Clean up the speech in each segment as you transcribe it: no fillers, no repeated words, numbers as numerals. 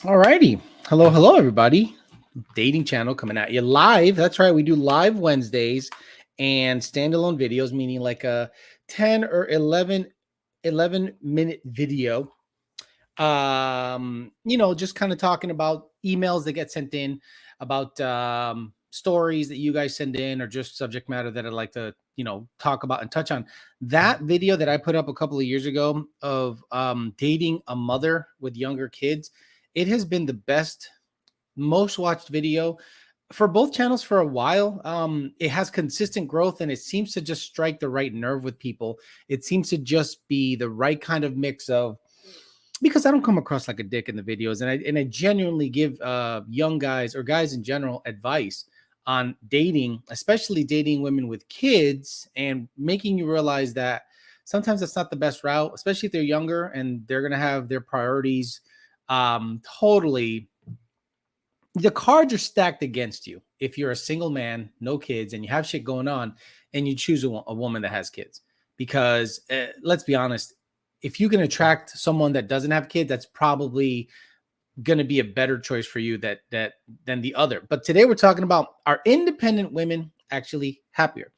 All righty. Hello, everybody. Dating channel coming at you live. That's right. We do live Wednesdays and standalone videos, meaning like a 10 or 11 minute video. Just kind of talking about emails that get sent in, about stories that you guys send in, or just subject matter that I'd like to, talk about and touch on. That video that I put up a couple of years ago of dating a mother with younger kids, it has been the best, most watched video for both channels for a while. It has consistent growth and it seems to just strike the right nerve with people. It seems to just be the right kind of mix of, because I don't come across like a dick in the videos, and I genuinely give young guys or guys in general advice on dating, especially dating women with kids, and making you realize that sometimes that's not the best route, especially if they're younger and they're gonna have their priorities totally. The cards are stacked against you if you're a single man, no kids, and you have shit going on, and you choose a woman that has kids. Because let's be honest, if you can attract someone that doesn't have kids, that's probably going to be a better choice for you that than the other. But today we're talking about, are independent women actually happier?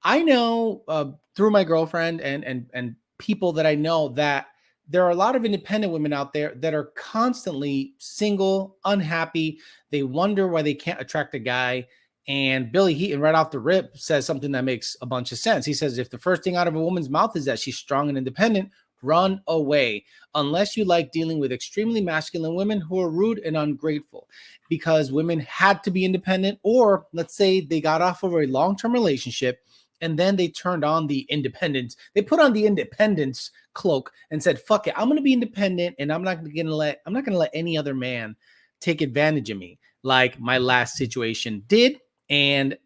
I know through my girlfriend and people that I know that there are a lot of independent women out there that are constantly single, unhappy. They wonder why they can't attract a guy. And Billy Heaton, right off the rip, says something that makes a bunch of sense. He says, if the first thing out of a woman's mouth is that she's strong and independent, run away, unless you like dealing with extremely masculine women who are rude and ungrateful. Because women had to be independent, or let's say they got off of a long-term relationship and then they turned on the independence. They put on the independence cloak and said, fuck it, I'm going to be independent, and I'm not going to let any other man take advantage of me like my last situation did. And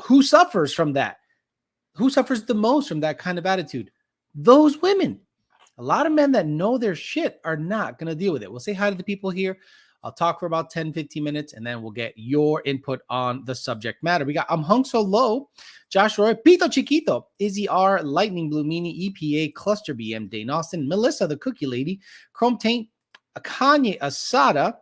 who suffers from that? Who suffers the most from that kind of attitude? Those women. A lot of men that know their shit are not going to deal with it. We'll say hi to the people here. I'll talk for about 10, 15 minutes, and then we'll get your input on the subject matter. We got I'm Hung So Low, Josh Roy, Pito Chiquito, Izzy R, Lightning Blue Meanie, EPA, Cluster BM, Dane Austin, Melissa the Cookie Lady, Chrome Taint, Kanye Asada,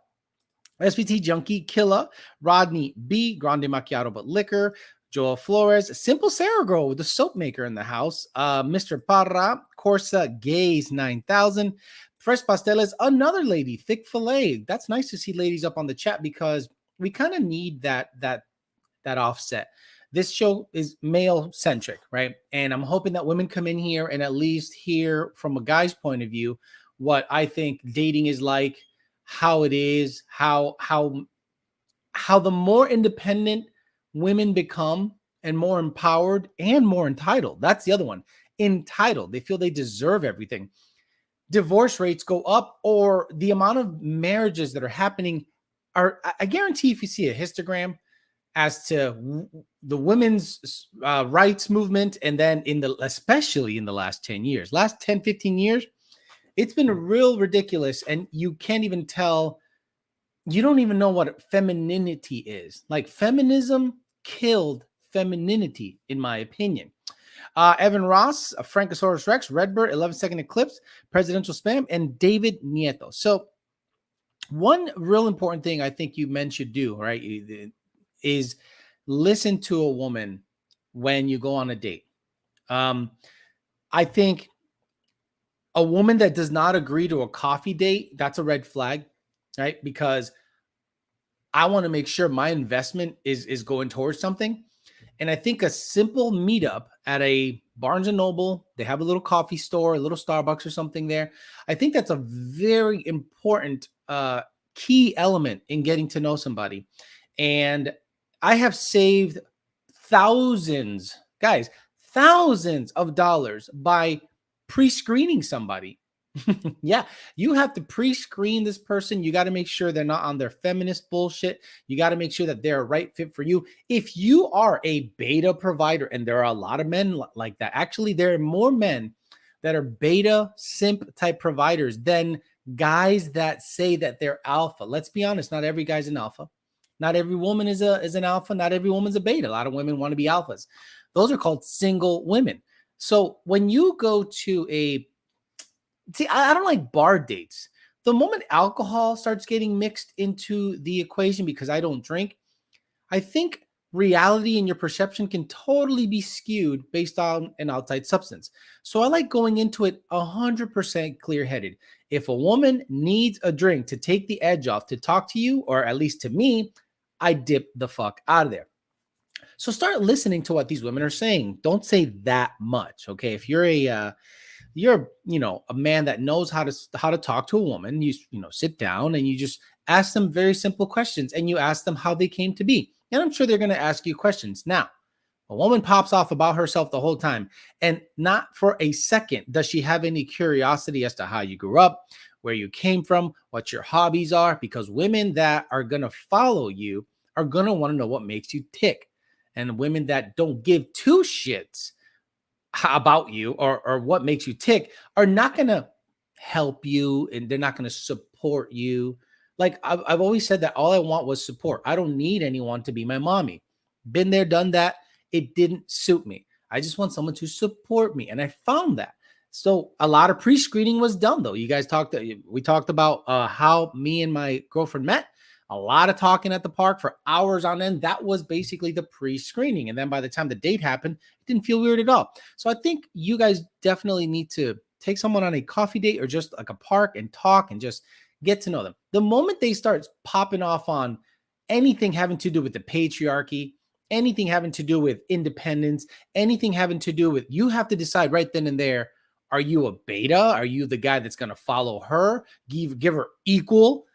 SVT Junkie, Killa, Rodney B, Grande Macchiato but Liquor, Joel Flores, Simple Sarah Girl with the soap maker in the house, Mr. Parra, Corsa Gaze 9000, Fresh Pasteles, another lady, Thick Filet. That's nice to see ladies up on the chat because we kind of need that offset. This show is male centric, right? And I'm hoping that women come in here and at least hear from a guy's point of view what I think dating is like, how it is, how the more independent women become and more empowered and more entitled. That's the other one. Entitled. They feel they deserve everything. Divorce rates go up, or the amount of marriages that are happening are, I guarantee if you see a histogram as to the women's rights movement, and then especially in the last 10 years, last 10, 15 years, it's been real ridiculous. And you can't even tell, you don't even know what femininity is. Like, feminism killed femininity, in my opinion. Evan Ross, Frankosaurus Rex, Redbird, 11-second Eclipse, Presidential Spam, and David Nieto. So one real important thing I think you men should do, right, is listen to a woman when you go on a date. I think a woman that does not agree to a coffee date, that's a red flag, right? Because I want to make sure my investment is going towards something. And I think a simple meetup at a Barnes & Noble, they have a little coffee store, a little Starbucks or something there. I think that's a very important key element in getting to know somebody. And I have saved thousands of dollars by pre-screening somebody. Yeah, you have to pre-screen this person. You got to make sure they're not on their feminist bullshit. You got to make sure that they're a right fit for you. If you are a beta provider, and there are a lot of men like that. Actually, there are more men that are beta simp type providers than guys that say that they're alpha. Let's be honest, not every guy's an alpha. Not every woman is an alpha. Not every woman's a beta. A lot of women want to be alphas. Those are called single women. So when you go to I don't like bar dates. The moment alcohol starts getting mixed into the equation, because I don't drink, I think reality and your perception can totally be skewed based on an outside substance. So I like going into it 100% clear headed. If a woman needs a drink to take the edge off to talk to you, or at least to me, I dip the fuck out of there. So start listening to what these women are saying. Don't say that much, okay? If you're a man that knows how to talk to a woman, you sit down and you just ask them very simple questions, and you ask them how they came to be, and I'm sure they're going to ask you questions. Now, a woman pops off about herself the whole time, and not for a second does she have any curiosity as to how you grew up, where you came from, what your hobbies are, because women that are going to follow you are going to want to know what makes you tick. And women that don't give two shits about you, or what makes you tick, are not going to help you, and they're not going to support you. Like I've always said that all I want was support. I don't need anyone to be my mommy. Been there, done that. It didn't suit me. I just want someone to support me. And I found that. So a lot of pre-screening was done, though. We talked about how me and my girlfriend met. A lot of talking at the park for hours on end. That was basically the pre-screening. And then by the time the date happened, it didn't feel weird at all. So I think you guys definitely need to take someone on a coffee date, or just like a park, and talk and just get to know them. The moment they start popping off on anything having to do with the patriarchy, anything having to do with independence, anything having to do with, you have to decide right then and there, are you a beta? Are you the guy that's going to follow her, give her equal?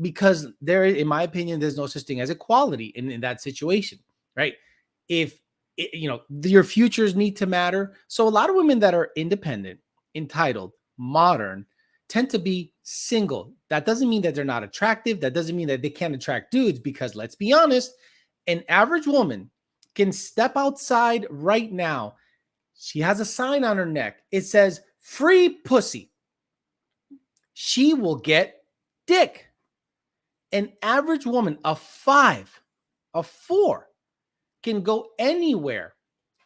Because there, in my opinion, there's no such thing as equality in that situation, right? If your futures need to matter. So a lot of women that are independent, entitled, modern, tend to be single. That doesn't mean that they're not attractive. That doesn't mean that they can't attract dudes, because let's be honest, an average woman can step outside right now. She has a sign on her neck. It says free pussy. She will get dick. An average woman, a 5, a 4, can go anywhere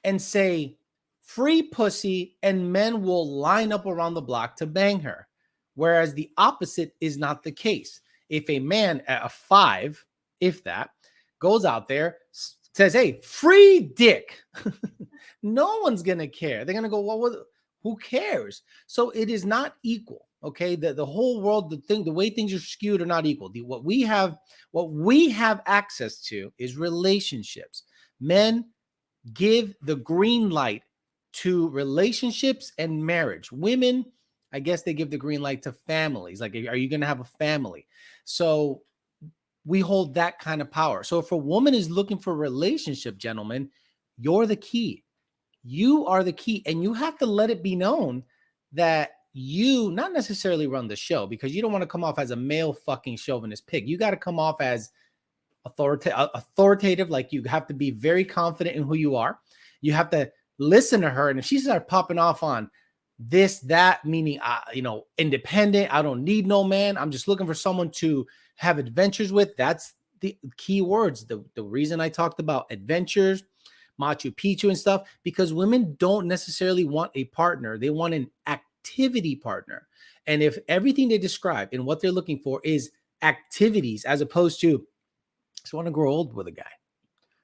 and say free pussy, and men will line up around the block to bang her. Whereas the opposite is not the case. If a man at a 5, if that, goes out there, says, hey, free dick, no one's going to care. They're going to go, well, who cares? So it is not equal. Okay. The whole world, the way things are skewed are not equal. What we have access to is relationships. Men give the green light to relationships and marriage. Women, I guess they give the green light to families. Like, are you going to have a family? So we hold that kind of power. So if a woman is looking for a relationship, gentlemen, you're the key. You are the key. And you have to let it be known that you not necessarily run the show, because you don't want to come off as a male fucking chauvinist pig. You got to come off as authoritative. Like, you have to be very confident in who you are. You have to listen to her. And if she starts popping off on this, that, meaning, independent, I don't need no man, I'm just looking for someone to have adventures with. That's the key words. The reason I talked about adventures, Machu Picchu and stuff, because women don't necessarily want a partner. They want an activity partner. And if everything they describe and what they're looking for is activities, as opposed to, just want to grow old with a guy,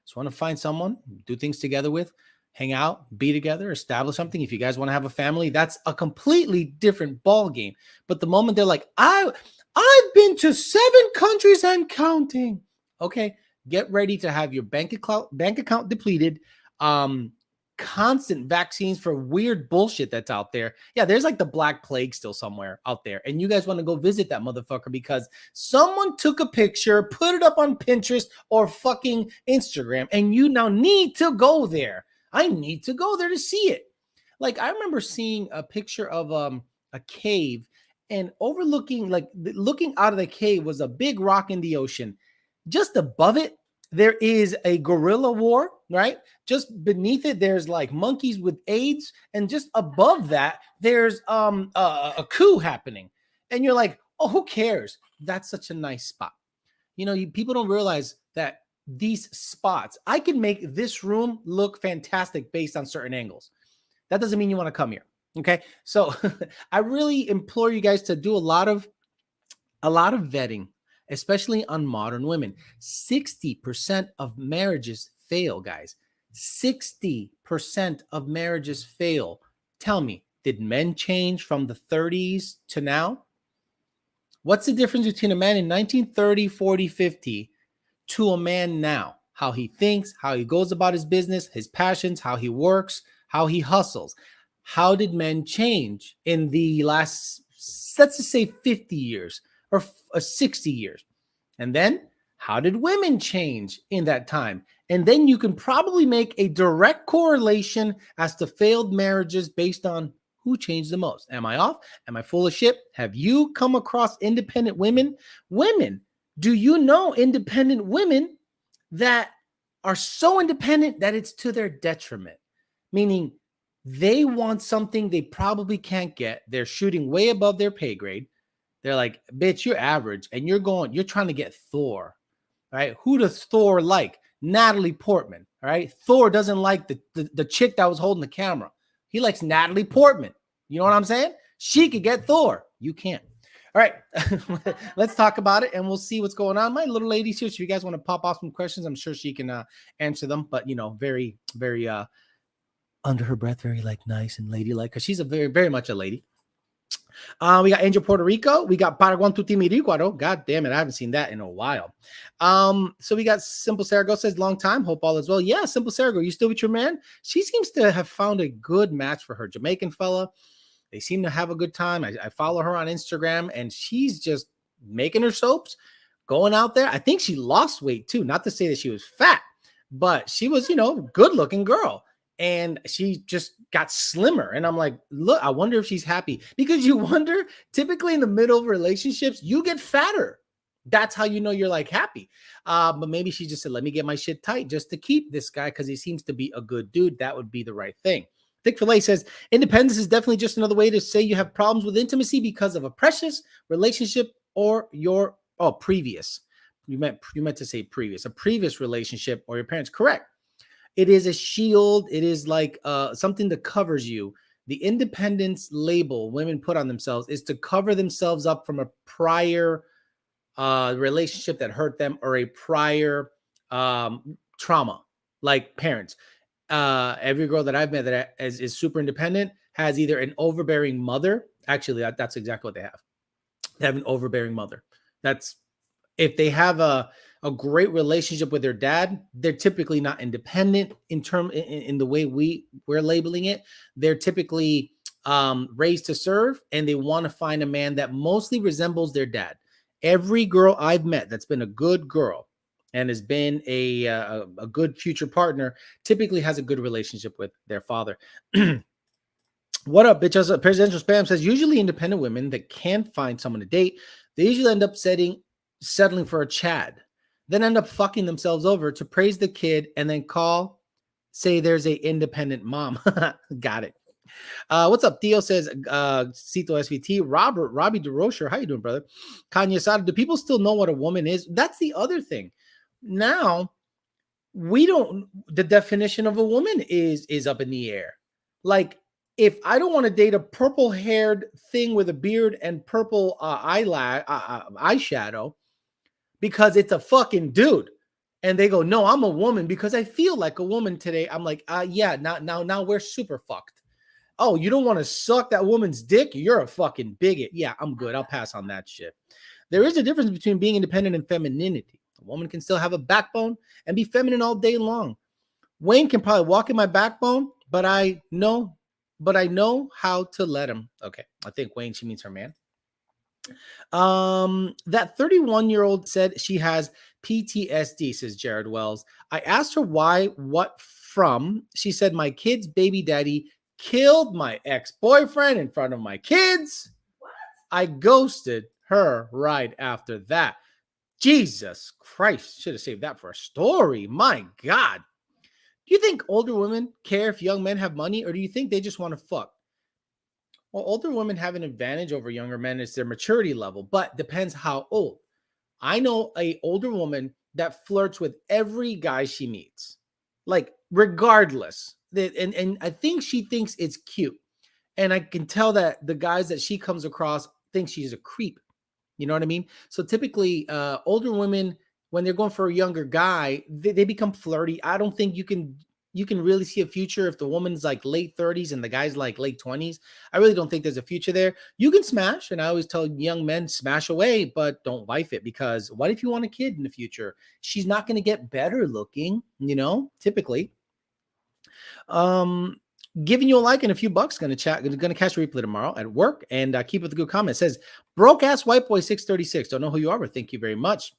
just want to find someone, do things together with, hang out, be together, establish something. If you guys want to have a family, that's a completely different ball game. But the moment they're like, I've been to 7 countries and counting. Okay, get ready to have your bank account depleted. Constant vaccines for weird bullshit that's out there. Yeah, there's like the Black Plague still somewhere out there. And you guys want to go visit that motherfucker because someone took a picture, put it up on Pinterest or fucking Instagram, and you now need to go there. I need to go there to see it. Like, I remember seeing a picture of a cave, and overlooking, like looking out of the cave, was a big rock in the ocean. Just above it, there is a guerrilla war, right? Just beneath it, there's like monkeys with AIDS. And just above that, there's a coup happening. And you're like, oh, who cares? That's such a nice spot. People don't realize that these spots, I can make this room look fantastic based on certain angles. That doesn't mean you want to come here. Okay. So I really implore you guys to do a lot of vetting, especially on modern women. 60% of marriages fail, guys. 60% of marriages fail. Tell me, did men change from the 30s to now? What's the difference between a man in 1930, 40, 50 to a man now? How he thinks, how he goes about his business, his passions, how he works, how he hustles. How did men change in the last, let's just say 50 years or 60 years? And then how did women change in that time? And then you can probably make a direct correlation as to failed marriages based on who changed the most. Am I off? Am I full of shit? Have you come across independent women? Women, do you know independent women that are so independent that it's to their detriment? Meaning they want something they probably can't get. They're shooting way above their pay grade. They're like, bitch, you're average and you're trying to get Thor, right? Who does Thor like? Natalie Portman, right? Thor doesn't like the chick that was holding the camera. He likes Natalie Portman. You know what I'm saying? She could get Thor. You can't. All right, let's talk about it and we'll see what's going on. My little lady's here. So if you guys want to pop off some questions, I'm sure she can answer them, but very, very under her breath, very like nice and ladylike, because she's a very, very much a lady. We got Angel Puerto Rico. We got Paraguan Tuti Miricuaro. God damn it, I haven't seen that in a while. So we got Simple Sarago says, long time. Hope all is well. Yeah, Simple Sarago, you still with your man? She seems to have found a good match for her. Jamaican fella. They seem to have a good time. I follow her on Instagram, and she's just making her soaps, going out there. I think she lost weight too. Not to say that she was fat, but she was, good looking girl. And she just got slimmer. And I'm like, look, I wonder if she's happy, because you wonder, typically in the middle of relationships, you get fatter. That's how you know you're like happy. But maybe she just said, let me get my shit tight just to keep this guy because he seems to be a good dude. That would be the right thing. Dick Filet says, independence is definitely just another way to say you have problems with intimacy because of a precious relationship or your previous. You meant to say previous, a previous relationship or your parents. Correct. It is a shield. It is like something that covers you. The independence label women put on themselves is to cover themselves up from a prior relationship that hurt them or a prior trauma, like parents. Every girl that I've met that is super independent has either an overbearing mother. Actually, that's exactly what they have. They have an overbearing mother. That's if they have a great relationship with their dad, they're typically not independent in the way we're labeling it. They're typically raised to serve, and they want to find a man that mostly resembles their dad. Every girl I've met that's been a good girl and has been a good future partner typically has a good relationship with their father. What up, bitches? Presidential Spam says, usually independent women that can't find someone to date, they usually end up settling for a Chad, then end up fucking themselves over to praise the kid and then say there's a independent mom. Got it. What's up? Theo says, Cito SVT, Robbie DeRocher. How you doing, brother? Kanye Sada, do people still know what a woman is? That's the other thing. Now, the definition of a woman is up in the air. Like, if I don't want to date a purple-haired thing with a beard and purple eyeshadow because it's a fucking dude, and they go, no, I'm a woman because I feel like a woman today. I'm like, yeah, now we're super fucked. Oh, you don't want to suck that woman's dick? You're a fucking bigot. Yeah, I'm good. I'll pass on that shit. There is a difference between being independent and femininity. A woman can still have a backbone and be feminine all day long. Wayne can probably walk in my backbone, but I know how to let him. Okay, I think Wayne, she means her man. That 31-year-old said she has PTSD, says Jared Wells. I asked her why, what from. She said, my kid's baby daddy killed my ex-boyfriend in front of my kids. What? I ghosted her right after that. Jesus Christ, should have saved that for a story. My God. Do you think older women care if young men have money, or do you think they just want to fuck? Well, older women have an advantage over younger men. It's their maturity level, but depends how old. I know a older woman that flirts with every guy she meets, like regardless. And I think she thinks it's cute. And I can tell that the guys that she comes across think she's a creep. You know what I mean? So typically, older women, when they're going for a younger guy, they become flirty. I don't think you can really see a future if the woman's like late 30s and the guy's like late 20s. I really don't think there's a future there. You can smash, and I always tell young men, smash away, but don't wife it, because what if you want a kid in the future? She's not going to get better looking, typically. Um, Giving you a like and a few bucks. Gonna catch a replay tomorrow at work, and keep with a good comment. It says broke ass white boy 636. Don't know who you are, but thank you very much.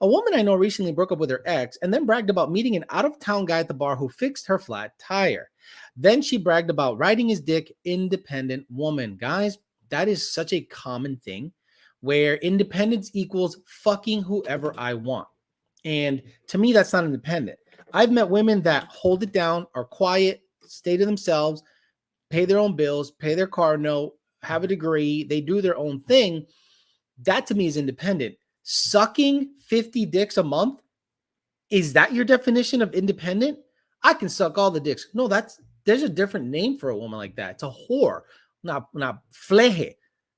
A woman I know recently broke up with her ex and then bragged about meeting an out-of-town guy at the bar who fixed her flat tire. Then she bragged about riding his dick. Independent woman. Guys, that is such a common thing where independence equals fucking whoever I want. And to me, that's not independent. I've met women that hold it down, are quiet, stay to themselves, pay their own bills, pay their car note, have a degree, they do their own thing. That to me is independent. Sucking 50 dicks a month, is that your definition of independent? I can suck all the dicks. No, there's a different name for a woman like that. It's a whore, not fleje.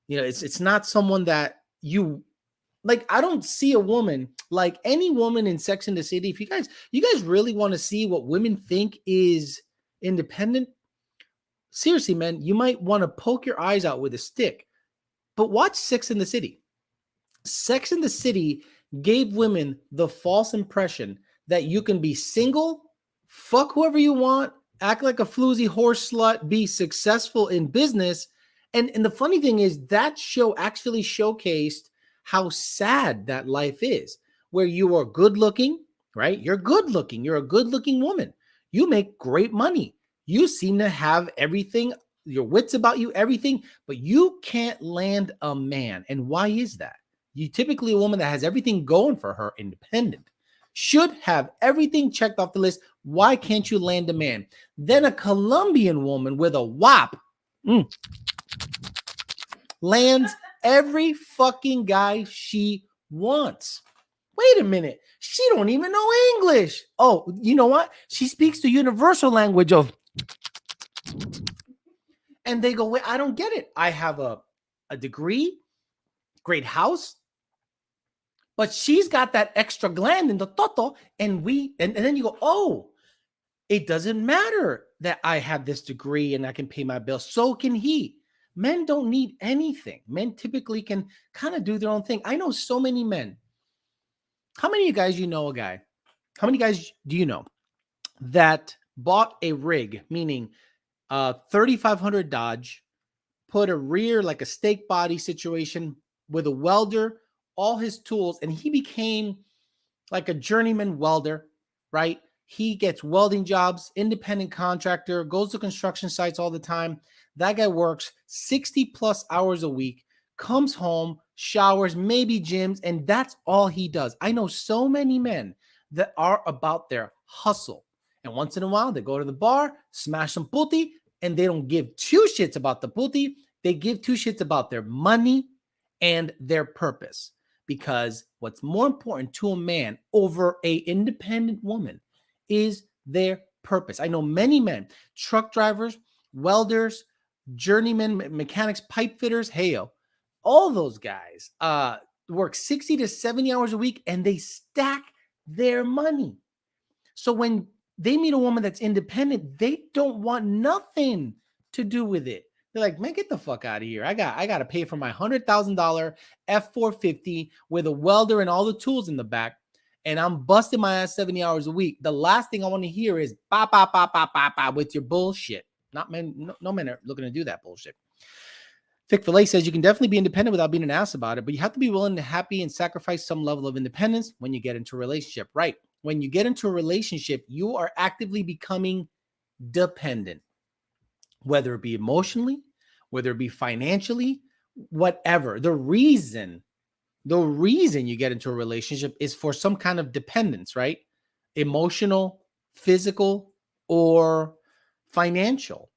It's not someone that you like. I don't see a woman like any woman in Sex and the City. If you guys really want to see what women think is independent, seriously, man, you might want to poke your eyes out with a stick. But watch Sex and the City. Sex and the City gave women the false impression that you can be single, fuck whoever you want, act like a floozy horse slut, be successful in business. And the funny thing is that show actually showcased how sad that life is, where you are good looking, right? You're good looking. You're a good looking woman. You make great money. You seem to have everything, your wits about you, everything, but you can't land a man. And why is that? You typically a woman that has everything going for her, independent, should have everything checked off the list. Why can't you land a man? Then a Colombian woman with a WAP lands every fucking guy she wants. Wait a minute. She don't even know English. Oh, you know what? She speaks the universal language of, and they go, wait, I don't get it. I have a degree, great house, but she's got that extra gland in the toto, and then you go, oh, it doesn't matter that I have this degree and I can pay my bills. So can he. Men don't need anything. Men typically can kind of do their own thing. I know so many men. How many of you guys know a guy? How many guys do you know that bought a rig, meaning 3500 Dodge, put a rear like a stake body situation with a welder, all his tools, and he became like a journeyman welder, right? He gets welding jobs, independent contractor, goes to construction sites all the time. That guy works 60 plus hours a week, comes home, showers, maybe gyms, and that's all he does. I know so many men that are about their hustle. And once in a while, they go to the bar, smash some putti, and they don't give two shits about the putti. They give two shits about their money and their purpose. Because what's more important to a man over a independent woman is their purpose. I know many men, truck drivers, welders, journeymen, mechanics, pipe fitters, all those guys work 60 to 70 hours a week and they stack their money. So when they meet a woman that's independent, they don't want nothing to do with it. They're like, man, get the fuck out of here. I got to pay for my $100,000 F450 with a welder and all the tools in the back. And I'm busting my ass 70 hours a week. The last thing I want to hear is ba, ba, ba, ba, ba, ba, with your bullshit. Not men, no men are looking to do that bullshit. Fick-Filet says you can definitely be independent without being an ass about it, but you have to be willing to happy and sacrifice some level of independence when you get into a relationship, right? When you get into a relationship, you are actively becoming dependent, whether it be emotionally, whether it be financially, whatever. The reason you get into a relationship is for some kind of dependence, right? Emotional, physical, or financial.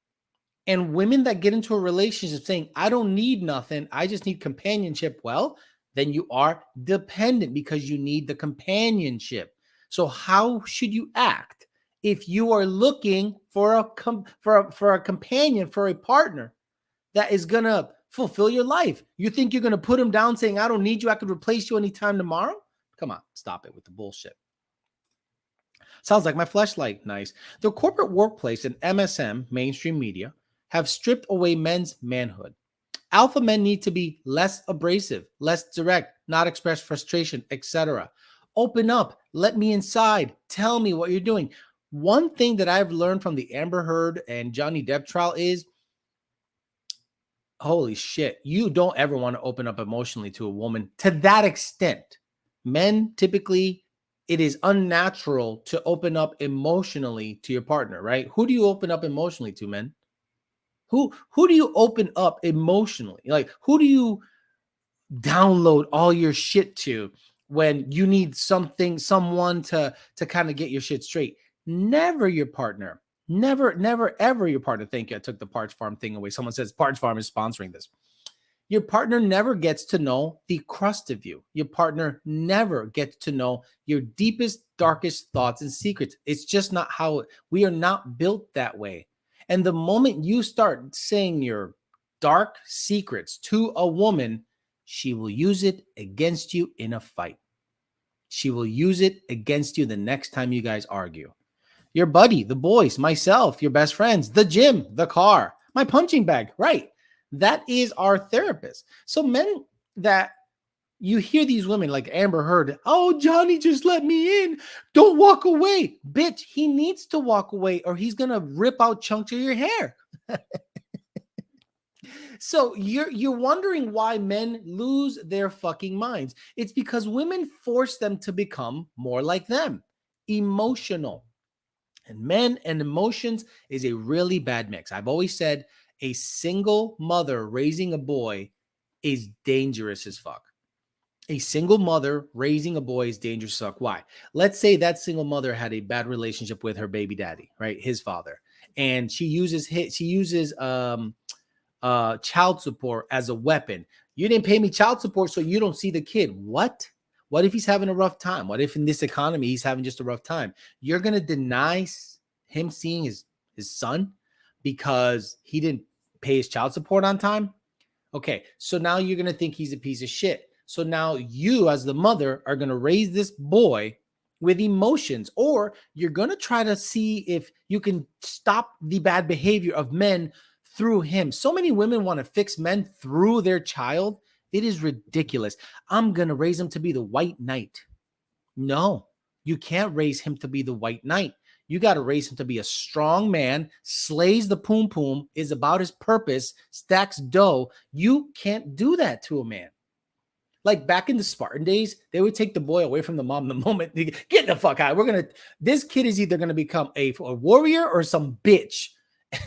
And women that get into a relationship saying, I don't need nothing, I just need companionship, well, then you are dependent because you need the companionship. So how should you act if you are looking for a companion, for a partner? that is going to fulfill your life. You think you're going to put him down saying, I don't need you, I could replace you anytime tomorrow? Come on, stop it with the bullshit. Sounds like my fleshlight. Nice. The corporate workplace and MSM, mainstream media, have stripped away men's manhood. Alpha men need to be less abrasive, less direct, not express frustration, etc. Open up. Let me inside. Tell me what you're doing. One thing that I've learned from the Amber Heard and Johnny Depp trial is, holy shit, you don't ever want to open up emotionally to a woman to that extent. Men typically, it is unnatural to open up emotionally to your partner, right? Who do you open up emotionally to, men? Who do you open up emotionally? Like, who do you download all your shit to when you need someone to kind of get your shit straight? Never your partner. Never, ever your partner. Thank you. I took the Parch Farm thing away. Someone says Parch Farm is sponsoring this. Your partner never gets to know the crust of you. Your partner never gets to know your deepest, darkest thoughts and secrets. It's just not how we are not built that way. And the moment you start saying your dark secrets to a woman, she will use it against you in a fight. She will use it against you the next time you guys argue. Your buddy, the boys, myself, your best friends, the gym, the car, my punching bag, right? That is our therapist. So men that you hear these women like Amber Heard, oh, Johnny, just let me in. Don't walk away. Bitch, he needs to walk away or he's going to rip out chunks of your hair. So you're wondering why men lose their fucking minds. It's because women force them to become more like them, emotional. And men and emotions is a really bad mix. I've always said a single mother raising a boy is dangerous as fuck. A single mother raising a boy is dangerous as fuck. Why? Let's say that single mother had a bad relationship with her baby daddy, right? His father. And she uses child support as a weapon. You didn't pay me child support, so you don't see the kid. What? What if he's having a rough time? What if in this economy he's having just a rough time? You're going to deny him seeing his son because he didn't pay his child support on time? Okay, so now you're going to think he's a piece of shit. So now you as the mother are going to raise this boy with emotions, or you're going to try to see if you can stop the bad behavior of men through him. So many women want to fix men through their child. It is ridiculous. I'm going to raise him to be the white knight. No, you can't raise him to be the white knight. You got to raise him to be a strong man, slays the poom poom, is about his purpose, stacks dough. You can't do that to a man. Like back in the Spartan days, they would take the boy away from the mom the moment they get the fuck out. This kid is either going to become a warrior or some bitch.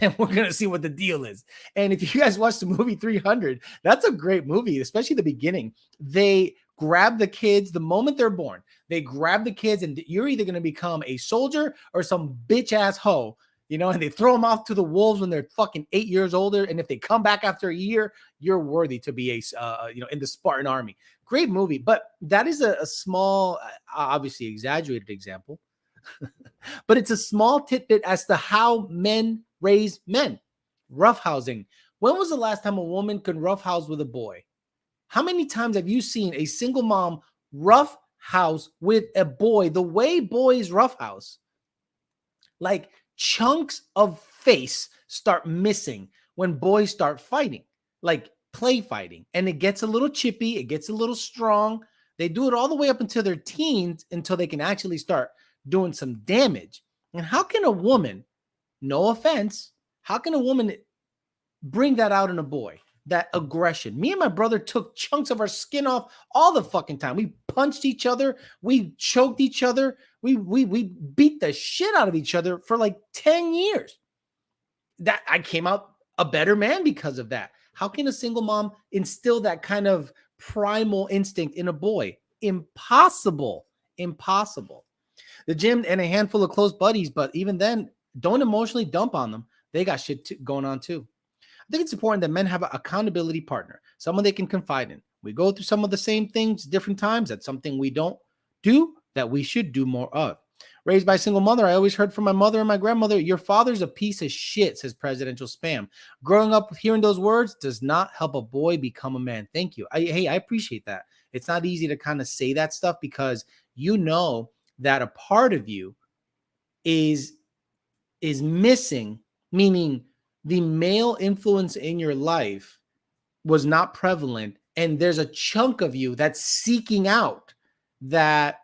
And we're going to see what the deal is. And if you guys watch the movie 300, that's a great movie, especially the beginning. They grab the kids the moment they're born. They grab the kids and you're either going to become a soldier or some bitch ass hoe, and they throw them off to the wolves when they're fucking 8 years older. And if they come back after a year, you're worthy to be in the Spartan army. Great movie. But that is a small, obviously exaggerated example, but it's a small tidbit as to how men raise men. Roughhousing. When was the last time a woman could roughhouse with a boy? How many times have you seen a single mom roughhouse with a boy the way boys roughhouse? Like chunks of face start missing when boys start fighting, like play fighting. And it gets a little chippy. It gets a little strong. They do it all the way up until their teens until they can actually start doing some damage. And how can a woman, no offense, how can a woman bring that out in a boy? That aggression. Me and my brother took chunks of our skin off all the fucking time. We punched each other. We choked each other. We beat the shit out of each other for like 10 years. That I came out a better man because of that. How can a single mom instill that kind of primal instinct in a boy? Impossible. Impossible. The gym and a handful of close buddies, but even then, don't emotionally dump on them. They got shit going on too. I think it's important that men have an accountability partner, someone they can confide in. We go through some of the same things different times. That's something we don't do that we should do more of. Raised by a single mother, I always heard from my mother and my grandmother, your father's a piece of shit, says presidential spam. Growing up hearing those words does not help a boy become a man. Thank you. Hey, I appreciate that. It's not easy to kind of say that stuff because you know that a part of you is missing, meaning the male influence in your life was not prevalent, and there's a chunk of you that's seeking out that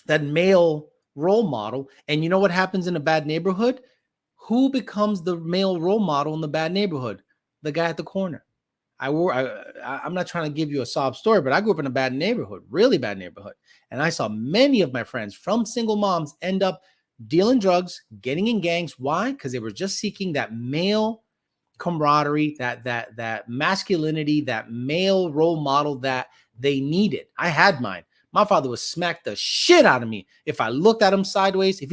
that male role model. And you know what happens in a bad neighborhood? Who becomes the male role model in the bad neighborhood? The guy at the corner. I'm not trying to give you a sob story, but I grew up in a bad neighborhood, really bad neighborhood. And I saw many of my friends from single moms end up dealing drugs, getting in gangs. Why? Because they were just seeking that male camaraderie, that masculinity, that male role model that they needed. I had mine. My father would smack the shit out of me if I looked at him sideways. If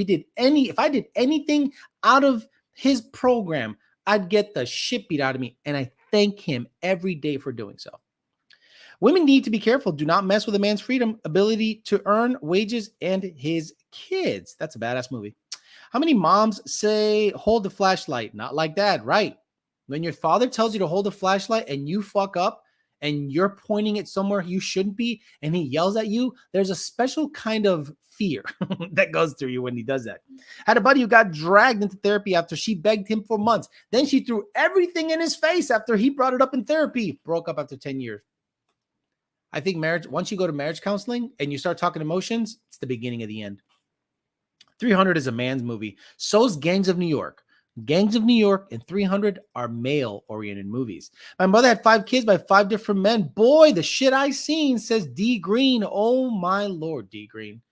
I did anything out of his program, I'd get the shit beat out of me. And I thank him every day for doing so. Women need to be careful. Do not mess with a man's freedom, ability to earn wages, and his kids. That's a badass movie. How many moms say, hold the flashlight? Not like that, right? When your father tells you to hold a flashlight and you fuck up and you're pointing it somewhere you shouldn't be and he yells at you, there's a special kind of fear that goes through you when he does that. Had a buddy who got dragged into therapy after she begged him for months. Then she threw everything in his face after he brought it up in therapy. Broke up after 10 years. I think marriage, once you go to marriage counseling and you start talking emotions, it's the beginning of the end. 300 is a man's movie. So's Gangs of New York. Gangs of New York and 300 are male-oriented movies. My mother had 5 kids by 5 different men. Boy, the shit I seen, says D Green. Oh my Lord, D Green.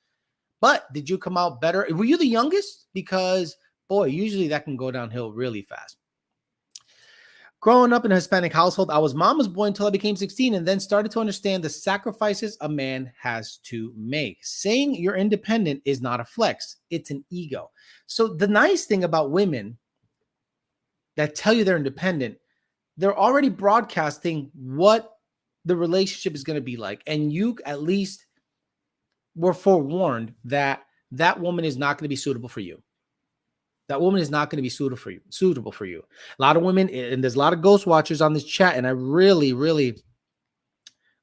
But did you come out better? Were you the youngest? Because, boy, usually that can go downhill really fast. Growing up in a Hispanic household, I was mama's boy until I became 16 and then started to understand the sacrifices a man has to make. Saying you're independent is not a flex. It's an ego. So the nice thing about women that tell you they're independent, they're already broadcasting what the relationship is going to be like. And you at least were forewarned that that woman is not going to be suitable for you. That woman is not going to be suitable for you. A lot of women, and there's a lot of ghost watchers on this chat, and I really, really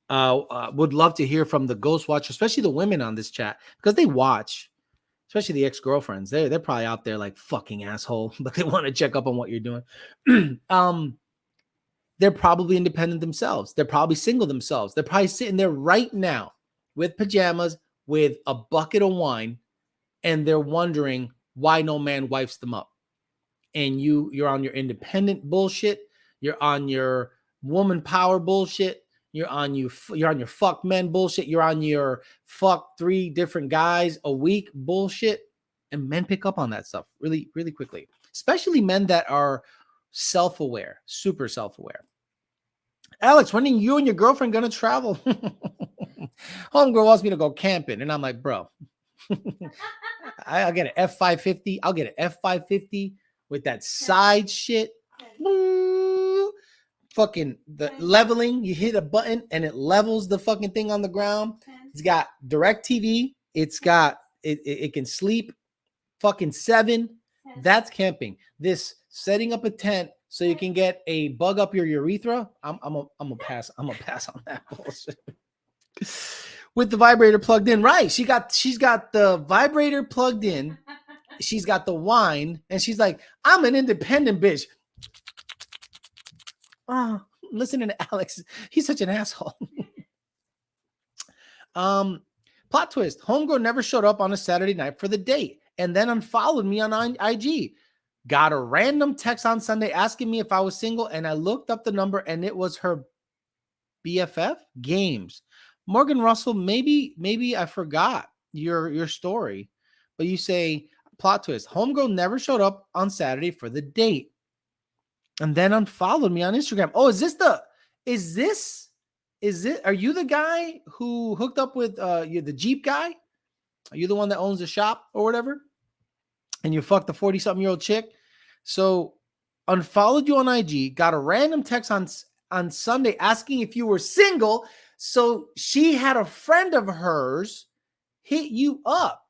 would love to hear from the ghost watchers, especially the women on this chat, because they watch, especially the ex-girlfriends. They're probably out there like fucking asshole, but they want to check up on what you're doing. They're probably independent themselves. They're probably single themselves. They're probably sitting there right now with pajamas, with a bucket of wine, and they're wondering why no man wipes them up. And you're on your independent bullshit. You're on your woman power bullshit. You're on your fuck men bullshit. You're on your fuck 3 different guys a week bullshit. And men pick up on that stuff really, really quickly, especially men that are self-aware, super self-aware. Alex, when are you and your girlfriend going to travel? Homegirl wants me to go camping. And I'm like, bro, I'll get an F550. I'll get an F550 with that side shit. Fucking the leveling. You hit a button and it levels the fucking thing on the ground. It's got direct TV. It's got, it can sleep fucking 7. That's camping. This setting up a tent so you can get a bug up your urethra. I'm gonna pass on that bullshit. With the vibrator plugged in, right? She's got the vibrator plugged in. She's got the wine, and she's like, "I'm an independent bitch." Oh, listening to Alex, he's such an asshole. Plot twist: homegirl never showed up on a Saturday night for the date, and then unfollowed me on IG. Got a random text on Sunday asking me if I was single, and I looked up the number, and it was her BFF. Games. Morgan Russell, maybe I forgot your story, but you say, plot twist, homegirl never showed up on Saturday for the date and then unfollowed me on Instagram. Oh, are you the guy who hooked up with you the Jeep guy? Are you the one that owns the shop or whatever? And you fucked the 40-something-year-old chick? So unfollowed you on IG, got a random text on Sunday asking if you were single. So she had a friend of hers hit you up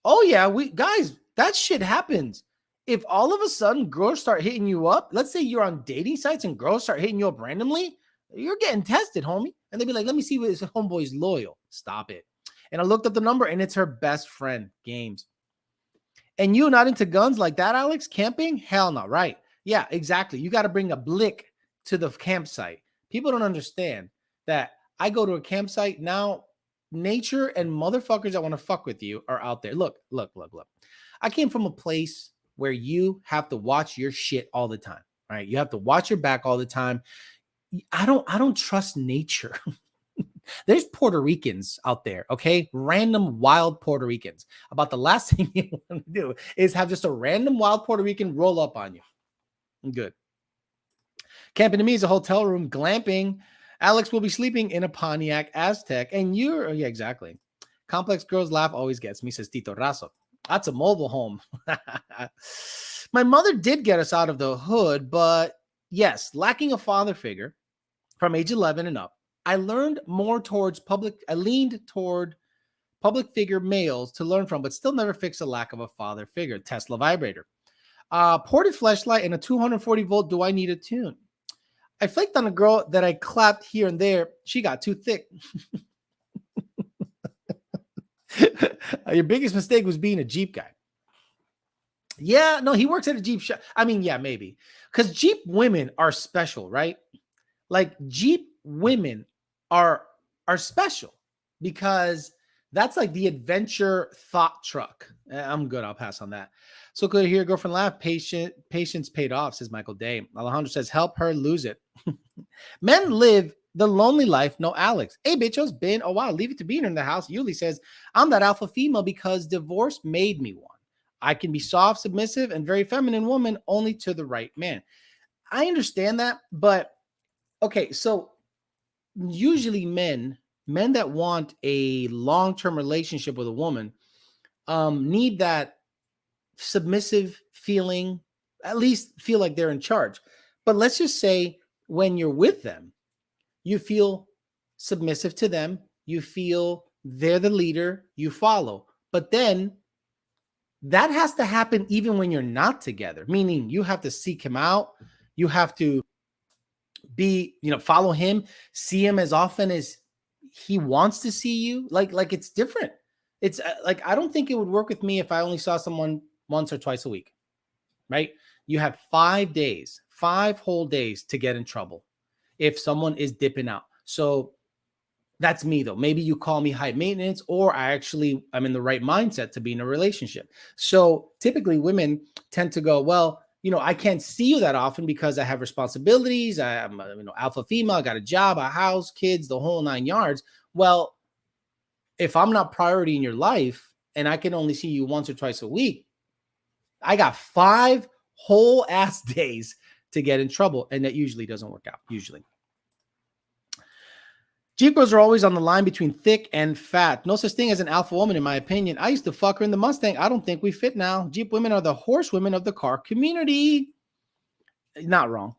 Oh yeah, we guys, that shit happens. If all of a sudden girls start hitting you up, let's say you're on dating sites and girls start hitting you up randomly, you're getting tested, homie. And they'd be like, let me see what this homeboy's loyal. Stop it. And I looked up the number and it's her best friend, Games. And you not into guns like that, Alex? Camping? Hell no, right? Yeah, exactly. You got to bring a blick to the campsite. People don't understand that I go to a campsite now. Nature and motherfuckers that want to fuck with you are out there. Look, look, look, look. I came from a place where you have to watch your shit all the time, right? You have to watch your back all the time. I don't trust nature. There's Puerto Ricans out there, okay? Random wild Puerto Ricans. About the last thing you want to do is have just a random wild Puerto Rican roll up on you. Good. Camping to me is a hotel room. Glamping. Alex will be sleeping in a Pontiac Aztec. And you're, yeah, exactly. Complex girls laugh always gets me, says Tito Razo. That's a mobile home. My mother did get us out of the hood, but yes, lacking a father figure from age 11 and up, I leaned toward public figure males to learn from, but still never fix a lack of a father figure. Tesla vibrator. Ported fleshlight and a 240 volt. Do I need a tune? I flaked on a girl that I clapped here and there. She got too thick. Your biggest mistake was being a Jeep guy. Yeah, no, he works at a Jeep shop. I mean, yeah, maybe. Because Jeep women are special, right? Like Jeep women are special because that's like the adventure thought truck. I'm good. I'll pass on that. So good to hear girlfriend laugh. Patience paid off, says Michael Day. Alejandro says, help her lose it. Men live the lonely life. No, Alex. Hey, bitch, it's been a while. Leave it to Beaner in the house. Yuli says, I'm that alpha female because divorce made me one. I can be soft, submissive, and very feminine woman only to the right man. I understand that, but okay, so usually men that want a long-term relationship with a woman need that submissive feeling, at least feel like they're in charge. But let's just say when you're with them, you feel submissive to them, you feel they're the leader, you follow. But then that has to happen even when you're not together, meaning you have to seek him out, you have to follow him, see him as often as he wants to see you. Like it's different. It's like, I don't think it would work with me if I only saw someone once or twice a week, right? You have 5 days, 5 whole days to get in trouble if someone is dipping out. So that's me though. Maybe you call me high maintenance, or I'm in the right mindset to be in a relationship. So typically women tend to go, well, I can't see you that often because I have responsibilities. I'm alpha female. I got a job, a house, kids, the whole 9 yards. Well, if I'm not priority in your life and I can only see you once or twice a week, I got 5 whole ass days to get in trouble. And that usually doesn't work out. Usually. Jeep girls are always on the line between thick and fat. No such thing as an alpha woman, in my opinion. I used to fuck her in the Mustang. I don't think we fit now. Jeep women are the horse women of the car community. Not wrong.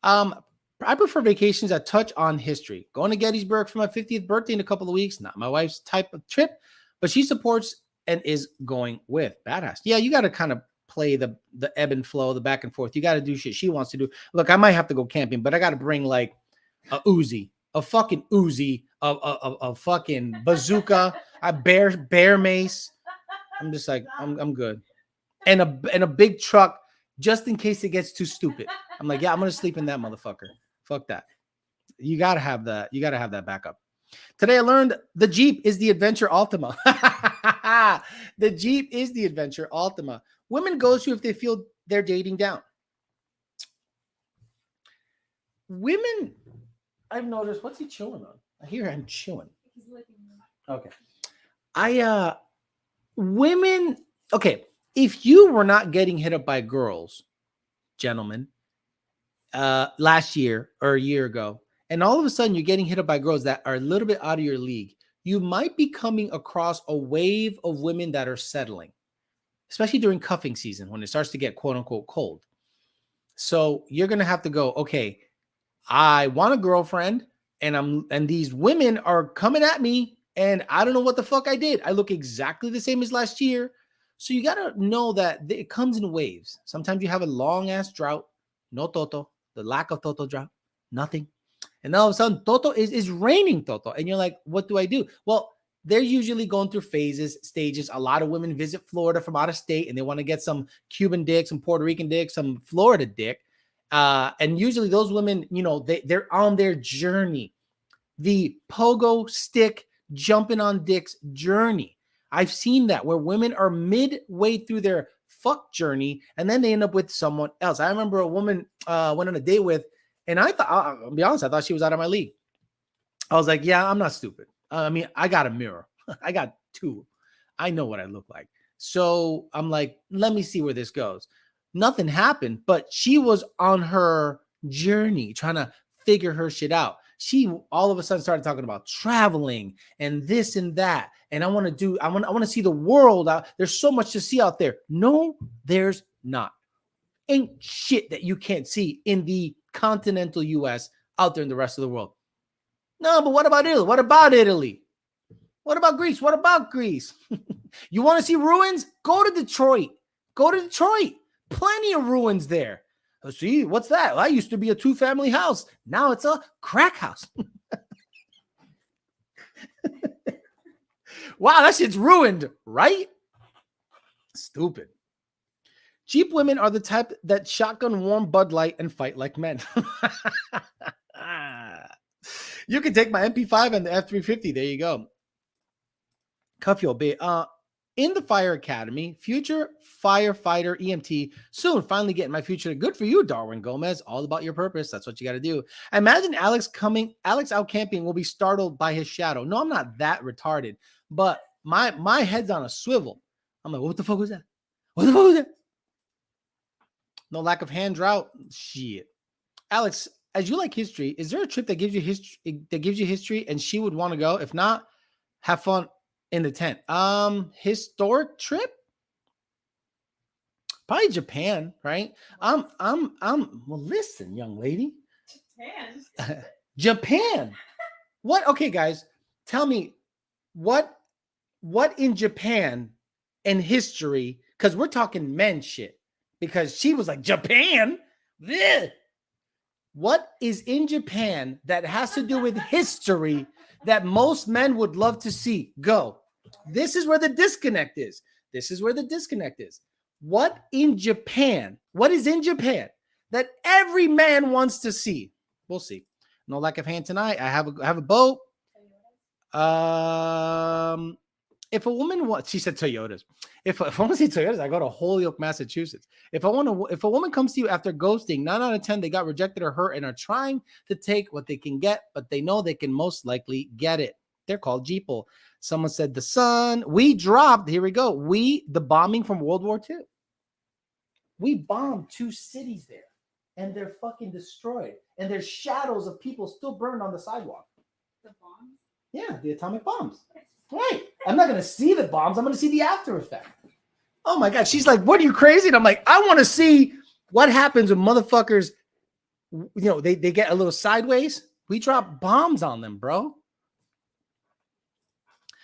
I prefer vacations that touch on history. Going to Gettysburg for my 50th birthday in a couple of weeks. Not my wife's type of trip, but she supports and is going with. Badass. Yeah, you got to kind of play the ebb and flow, the back and forth. You got to do shit she wants to do. Look, I might have to go camping, but I got to bring like a Uzi. A fucking Uzi, a fucking bazooka, a bear mace. I'm just like, I'm good. And a big truck just in case it gets too stupid. I'm like, yeah, I'm gonna sleep in that motherfucker. Fuck that. You gotta have that. You gotta have that backup. Today I learned the Jeep is the Adventure Ultima. The Jeep is the Adventure Ultima. Women go to if they feel they're dating down. Women, I've noticed. What's he chewing on? I hear him chewing. He's licking me. Okay. Women. Okay. If you were not getting hit up by girls, gentlemen, last year or a year ago, and all of a sudden you're getting hit up by girls that are a little bit out of your league, you might be coming across a wave of women that are settling, especially during cuffing season when it starts to get quote unquote cold. So you're going to have to go, okay, I want a girlfriend and these women are coming at me And I don't know what the fuck I did. I look exactly the same as last year. So you got to know that it comes in waves. Sometimes you have a long ass drought, no Toto, the lack of Toto drought, nothing. And all of a sudden, Toto is raining Toto. And you're like, what do I do? Well, they're usually going through phases, stages. A lot of women visit Florida from out of state and they want to get some Cuban dick, some Puerto Rican dick, some Florida dick. And usually those women, you know, they're on their journey, the pogo stick jumping on dicks journey. I've seen that where women are midway through their fuck journey and then they end up with someone else. I remember a woman went on a date with, and I thought, I'll be honest, I thought she was out of my league. I was like, yeah, I'm not stupid. I mean, I got a mirror. I got two. I know what I look like. So I'm like, let me see where this goes. Nothing happened, but she was on her journey trying to figure her shit out. She all of a sudden started talking about traveling and this and that. And I want to see the world out. There's so much to see out there. No, there's not. Ain't shit that you can't see in the continental US out there in the rest of the world. No, but what about Italy? What about Italy? What about Greece? What about Greece? You want to see ruins? Go to Detroit. Go to Detroit. Plenty of ruins there. See, what's that? Well, I used to be a 2-family house. Now it's a crack house. Wow, that shit's ruined, right? Stupid. Cheap women are the type that shotgun warm Bud Light and fight like men. You can take my MP5 and the F350. There you go. Cuff your bit. In the fire academy, future firefighter EMT, soon finally getting my future. Good for you, Darwin Gomez. All about your purpose. That's what you got to do. I imagine Alex out camping will be startled by his shadow. No, I'm not that retarded, but my head's on a swivel. I'm like, what the fuck was that? What the fuck was that? No lack of hand drought. Shit. Alex, as you like history, is there a trip that gives you history and she would want to go? If not, have fun in the tent. Historic trip? Probably Japan, right? Well, listen, young lady. Japan. Japan. What? Okay, guys, tell me what in Japan and history, because we're talking men shit, because she was like, Japan? Bleh. What is in Japan that has to do with history that most men would love to see? Go. This is where the disconnect is. This is where the disconnect is. What is in Japan that every man wants to see? We'll see. No lack of hand tonight. I have a boat. If a woman wants, she said Toyotas. If I want to see Toyotas, I go to Holyoke, Massachusetts. If a woman comes to you after ghosting, 9 out of 10, they got rejected or hurt and are trying to take what they can get, but they know they can most likely get it. They're called Jeeple. Someone said the sun. We dropped. Here we go. The bombing from World War II. We bombed 2 cities there, and they're fucking destroyed. And there's shadows of people still burned on the sidewalk. The bombs? Yeah, the atomic bombs. Right. I'm not going to see the bombs. I'm going to see the after effect. Oh my God. She's like, what, are you crazy? And I'm like, I want to see what happens when motherfuckers, you know, they get a little sideways. We drop bombs on them, bro.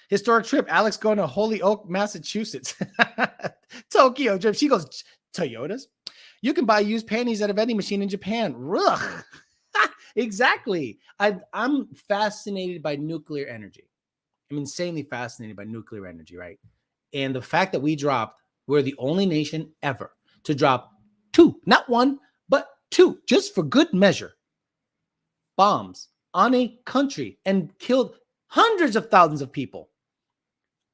Historic trip. Alex going to Holyoke, Massachusetts. Tokyo trip. She goes, Toyotas? You can buy used panties at a vending machine in Japan. Ugh. Exactly. I'm fascinated by nuclear energy. I'm insanely fascinated by nuclear energy, right? And the fact that we're the only nation ever to drop 2, not 1, but 2, just for good measure, bombs on a country and killed hundreds of thousands of people.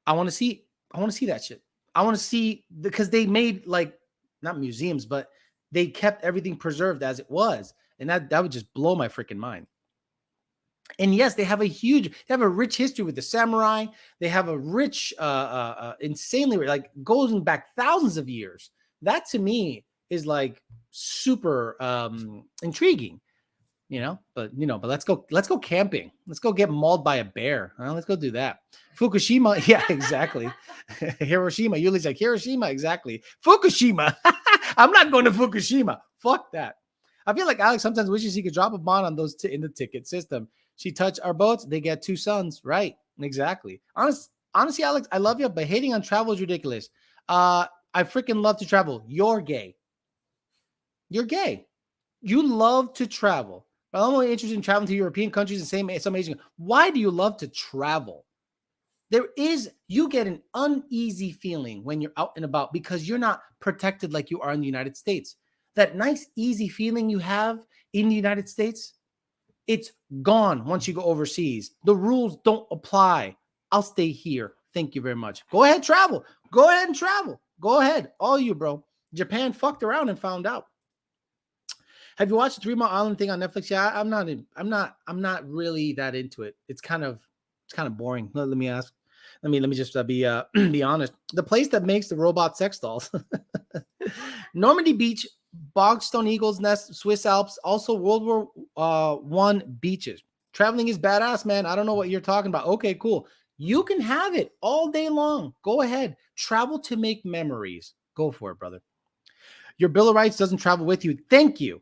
I want to see that shit. I want to see, because they made, like, not museums, but they kept everything preserved as it was. And that would just blow my freaking mind. And yes, they have a rich history with the samurai. They have a rich, insanely, like, going back thousands of years. That to me is like super intriguing, but let's go camping. Let's go get mauled by a bear. Let's go do that. Fukushima. Yeah, exactly. Hiroshima. Yuli's like, Hiroshima. Exactly. Fukushima. I'm not going to Fukushima. Fuck that. I feel like Alex sometimes wishes he could drop a bond on those in the ticket system. She touched our boats. They get 2 sons. Right. Exactly. Honestly, Alex, I love you, but hating on travel is ridiculous. I freaking love to travel. You're gay. You're gay. You love to travel. But I'm only interested in traveling to European countries and some Asian. Why do you love to travel? You get an uneasy feeling when you're out and about because you're not protected like you are in the United States. That nice, easy feeling you have in the United States, it's gone once you go overseas. The rules don't apply. I'll stay here. Thank you very much. Go ahead, travel. Go ahead and travel. Go ahead. All you, bro. Japan fucked around and found out. Have you watched the 3 Mile Island thing on Netflix? Yeah, I'm not really that into it. It's kind of boring. Let me ask. Let me just be honest. The place that makes the robot sex dolls, Normandy Beach, Bogstone Eagles Nest, Swiss Alps, also World War I beaches. Traveling is badass, man. I don't know what you're talking about. Okay, cool. You can have it all day long. Go ahead. Travel to make memories. Go for it, brother. Your Bill of Rights doesn't travel with you. Thank you.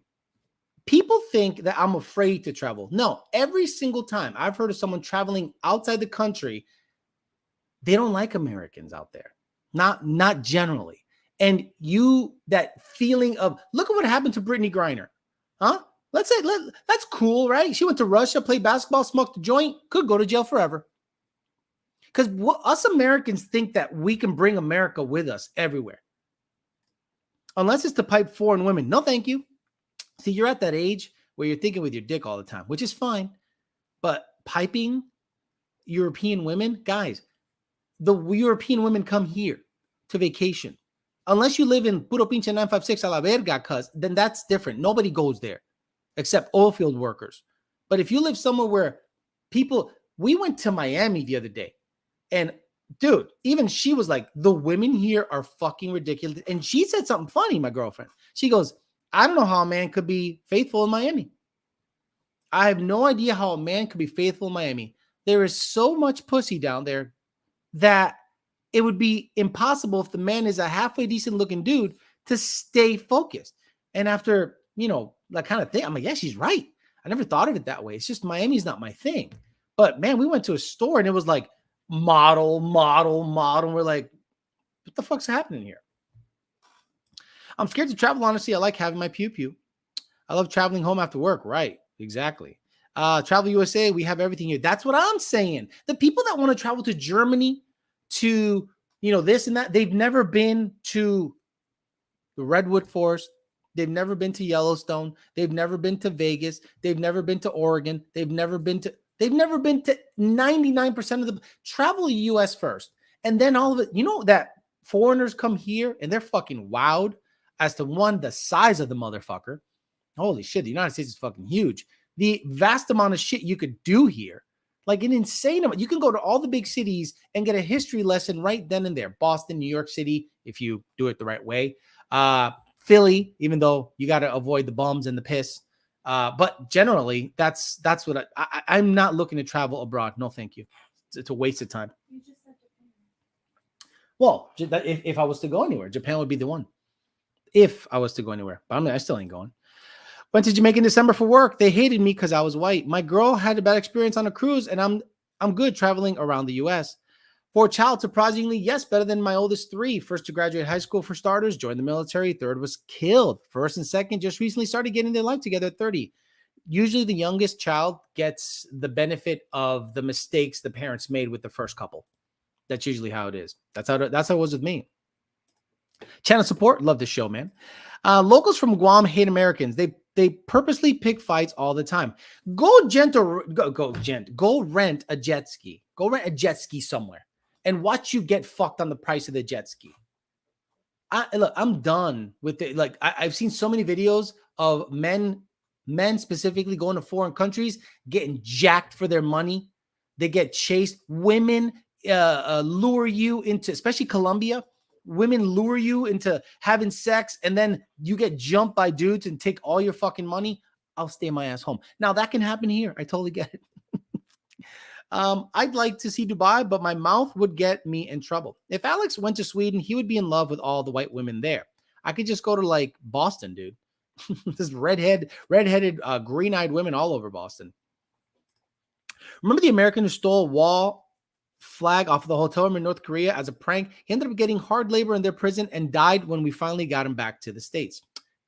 People think that I'm afraid to travel. No, every single time I've heard of someone traveling outside the country, they don't like Americans out there. Not generally. And that feeling of, look at what happened to Brittany Griner. Huh? Let's say that's cool, right? She went to Russia, played basketball, smoked a joint, could go to jail forever. Because us Americans think that we can bring America with us everywhere. Unless it's to pipe foreign women. No, thank you. See, you're at that age where you're thinking with your dick all the time, which is fine. But piping European women, guys, the European women come here to vacation. Unless you live in Puro Pinche 956 a la verga, then that's different. Nobody goes there except oil field workers. But if you live somewhere where we went to Miami the other day, and dude, even she was like, the women here are fucking ridiculous. And she said something funny, my girlfriend. She goes, I don't know how a man could be faithful in Miami. I have no idea how a man could be faithful in Miami. There is so much pussy down there that it would be impossible if the man is a halfway decent looking dude to stay focused. And after, that kind of thing, I'm like, yeah, she's right. I never thought of it that way. It's just Miami's not my thing. But man, we went to a store and it was like model. We're like, what the fuck's happening here? I'm scared to travel. Honestly, I like having my pew-pew. I love traveling home after work. Right. Exactly. Travel USA, we have everything here. That's what I'm saying. The people that want to travel to Germany to, this and that, they've never been to the Redwood Forest. They've never been to Yellowstone. They've never been to Vegas. They've never been to Oregon. They've never been to 99% of the travel US first. And then all of it, that foreigners come here and they're fucking wowed as to the size of the motherfucker. Holy shit, the United States is fucking huge. The vast amount of shit you could do here, like an insane amount. You can go to all the big cities and get a history lesson right then and there. Boston, New York City, if you do it the right way. Philly, even though you got to avoid the bums and the piss. But generally, that's what I'm not looking to travel abroad. No, thank you. It's a waste of time. You just said Japan. Well, if I was to go anywhere, Japan would be the one. If I was to go anywhere. But I still ain't going. Went to Jamaica in December for work. They hated me because I was white. My girl had a bad experience on a cruise, and I'm good traveling around the U.S. For a child, surprisingly, yes, better than my oldest 3. First to graduate high school for starters, joined the military. Third was killed. First and second just recently started getting their life together at 30. Usually the youngest child gets the benefit of the mistakes the parents made with the first couple. That's usually how it is. That's how it was with me. Channel support. Love this show, man. Locals from Guam hate Americans. They purposely pick fights all the time. Go rent a jet ski. Go rent a jet ski somewhere and watch you get fucked on the price of the jet ski. I'm done with it. Like I've seen so many videos of men specifically going to foreign countries, getting jacked for their money. They get chased. Women lure you into, especially Colombia. Women lure you into having sex, and then you get jumped by dudes and take all your fucking money. I'll stay my ass home. Now that can happen here. I totally get it. I'd like to see Dubai, but my mouth would get me in trouble. If Alex went to Sweden, he would be in love with all the white women there. I could just go to like Boston, dude. This redheaded, green-eyed women all over Boston. Remember the American who stole a wall flag off of the hotel room in North Korea as a prank. He ended up getting hard labor in their prison and died when we finally got him back to the States.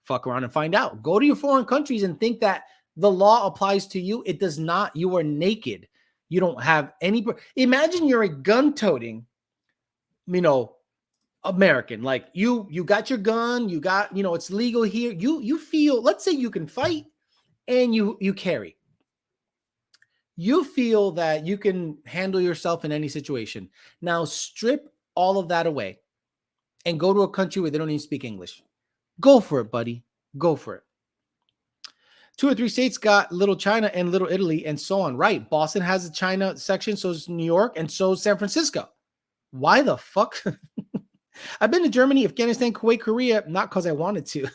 Fuck around and find out. Go to your foreign countries and think that the law applies to you. It does not. You are naked. You don't have any. Imagine you're a gun-toting, American. Like you got your gun. You got, it's legal here. You feel. Let's say you can fight and you carry. You feel that you can handle yourself in any situation. Now strip all of that away and go to a country where they don't even speak English. Go for it, buddy. Go for it. 2 or 3 states got Little China and Little Italy and so on. Right. Boston has a China section. So is New York and so is San Francisco. Why the fuck? I've been to Germany, Afghanistan, Kuwait, Korea, not because I wanted to.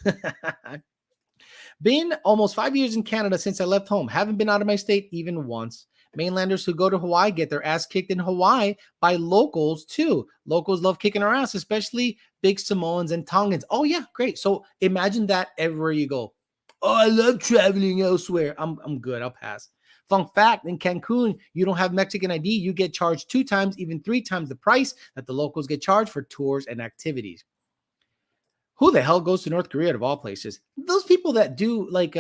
Been almost 5 years in Canada since I left home. Haven't been out of my state even once. Mainlanders who go to Hawaii get their ass kicked in Hawaii by locals too. Locals love kicking our ass, especially big Samoans and Tongans. Oh yeah, great. So imagine that everywhere you go. Oh, I love traveling elsewhere. I'm good. I'll pass. Fun fact, in Cancun, you don't have Mexican ID. You get charged 2 times, even 3 times the price that the locals get charged for tours and activities. Who the hell goes to North Korea of all places? Those people that do like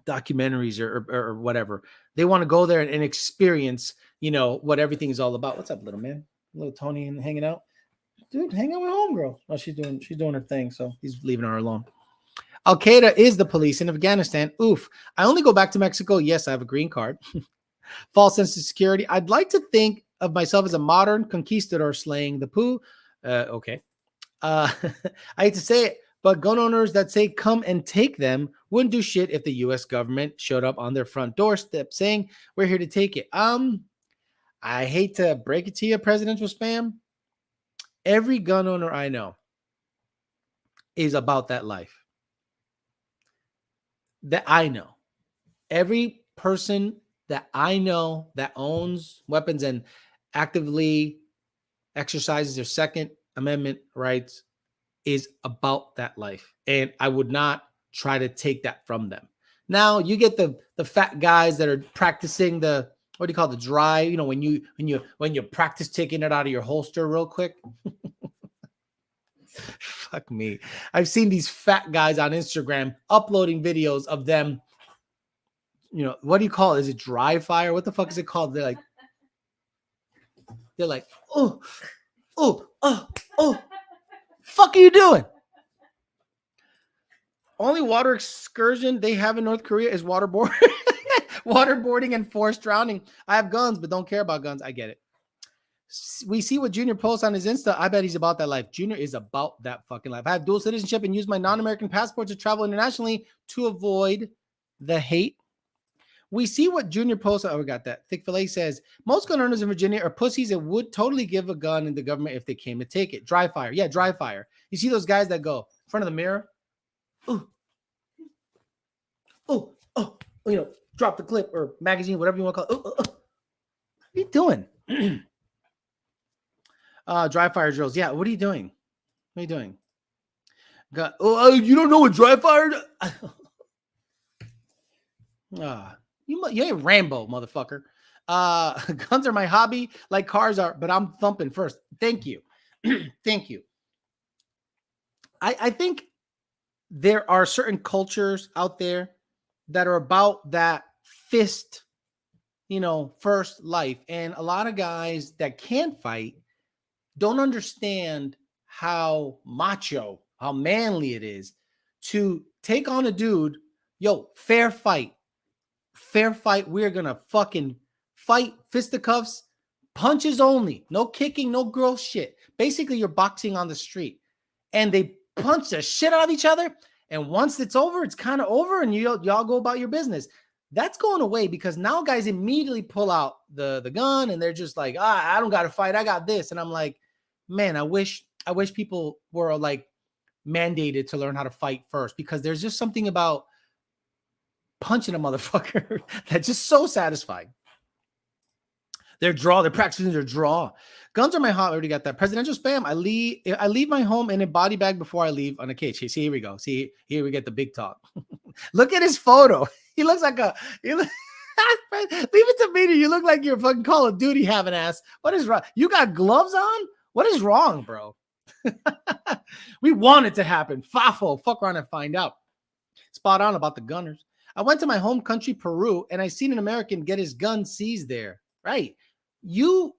documentaries or whatever. They want to go there and experience, what everything is all about. What's up, little man? Little Tony hanging out. Dude, hang out with homegirl. Oh, she's doing her thing, so he's leaving her alone. Al Qaeda is the police in Afghanistan. Oof. I only go back to Mexico. Yes, I have a green card. False sense of security. I'd like to think of myself as a modern conquistador slaying the poo. Okay. I hate to say it, but gun owners that say come and take them wouldn't do shit if the U.S. government showed up on their front doorstep saying we're here to take it. I hate to break it to you, presidential spam. Every gun owner I know is about that life. That I know. Every person that I know that owns weapons and actively exercises their Second Amendment rights is about that life. And I would not try to take that from them. Now you get the fat guys that are practicing the, what do you call it, the dry, when you practice taking it out of your holster real quick. Fuck me. I've seen these fat guys on Instagram uploading videos of them. What do you call it? Is it dry fire? What the fuck is it called? They're like, oh, fuck are you doing? Only water excursion they have in North Korea is waterboarding and forced drowning. I have guns, but don't care about guns. I get it. We see what Junior posts on his Insta. I bet he's about that life. Junior is about that fucking life. I have dual citizenship and use my non-American passport to travel internationally to avoid the hate. We see what Junior posts. Oh, we got that. Thick Filet says, most gun owners in Virginia are pussies and would totally give a gun in the government if they came to take it. Dry fire. Yeah, dry fire. You see those guys that go in front of the mirror? Oh, drop the clip or magazine, whatever you want to call it. What are you doing? Dry fire drills. Yeah, what are you doing? What are you doing? You don't know what dry fire you ain't Rambo, motherfucker. Guns are my hobby, like cars are, but I'm thumping first. Thank you. Thank you. I think there are certain cultures out there that are about that fist, first life. And a lot of guys that can't fight don't understand how macho, how manly it is to take on a dude. Yo, fair fight. Fair fight. We're going to fucking fight, fisticuffs, punches only. No kicking, no girl shit. Basically, you're boxing on the street. And they punch the shit out of each other. And once it's over, it's kind of over and y'all go about your business. That's going away because now guys immediately pull out the gun and they're just like, I don't got to fight. I got this. And I'm like, man, I wish people were like mandated to learn how to fight first, because there's just something about punching a motherfucker that's just so satisfying. They're practicing their draw. Guns are my hot. I already got that. Presidential spam. I leave my home in a body bag before I leave on a cage. See, here we go. See, here we get the big talk. Look at his photo. He looks like Leave it to me. You look like you're fucking Call of Duty having ass. What is wrong? You got gloves on? What is wrong, bro? We want it to happen. Fafo, fuck around and find out. Spot on about the gunners. I went to my home country, Peru, and I seen an American get his gun seized there. Right? Your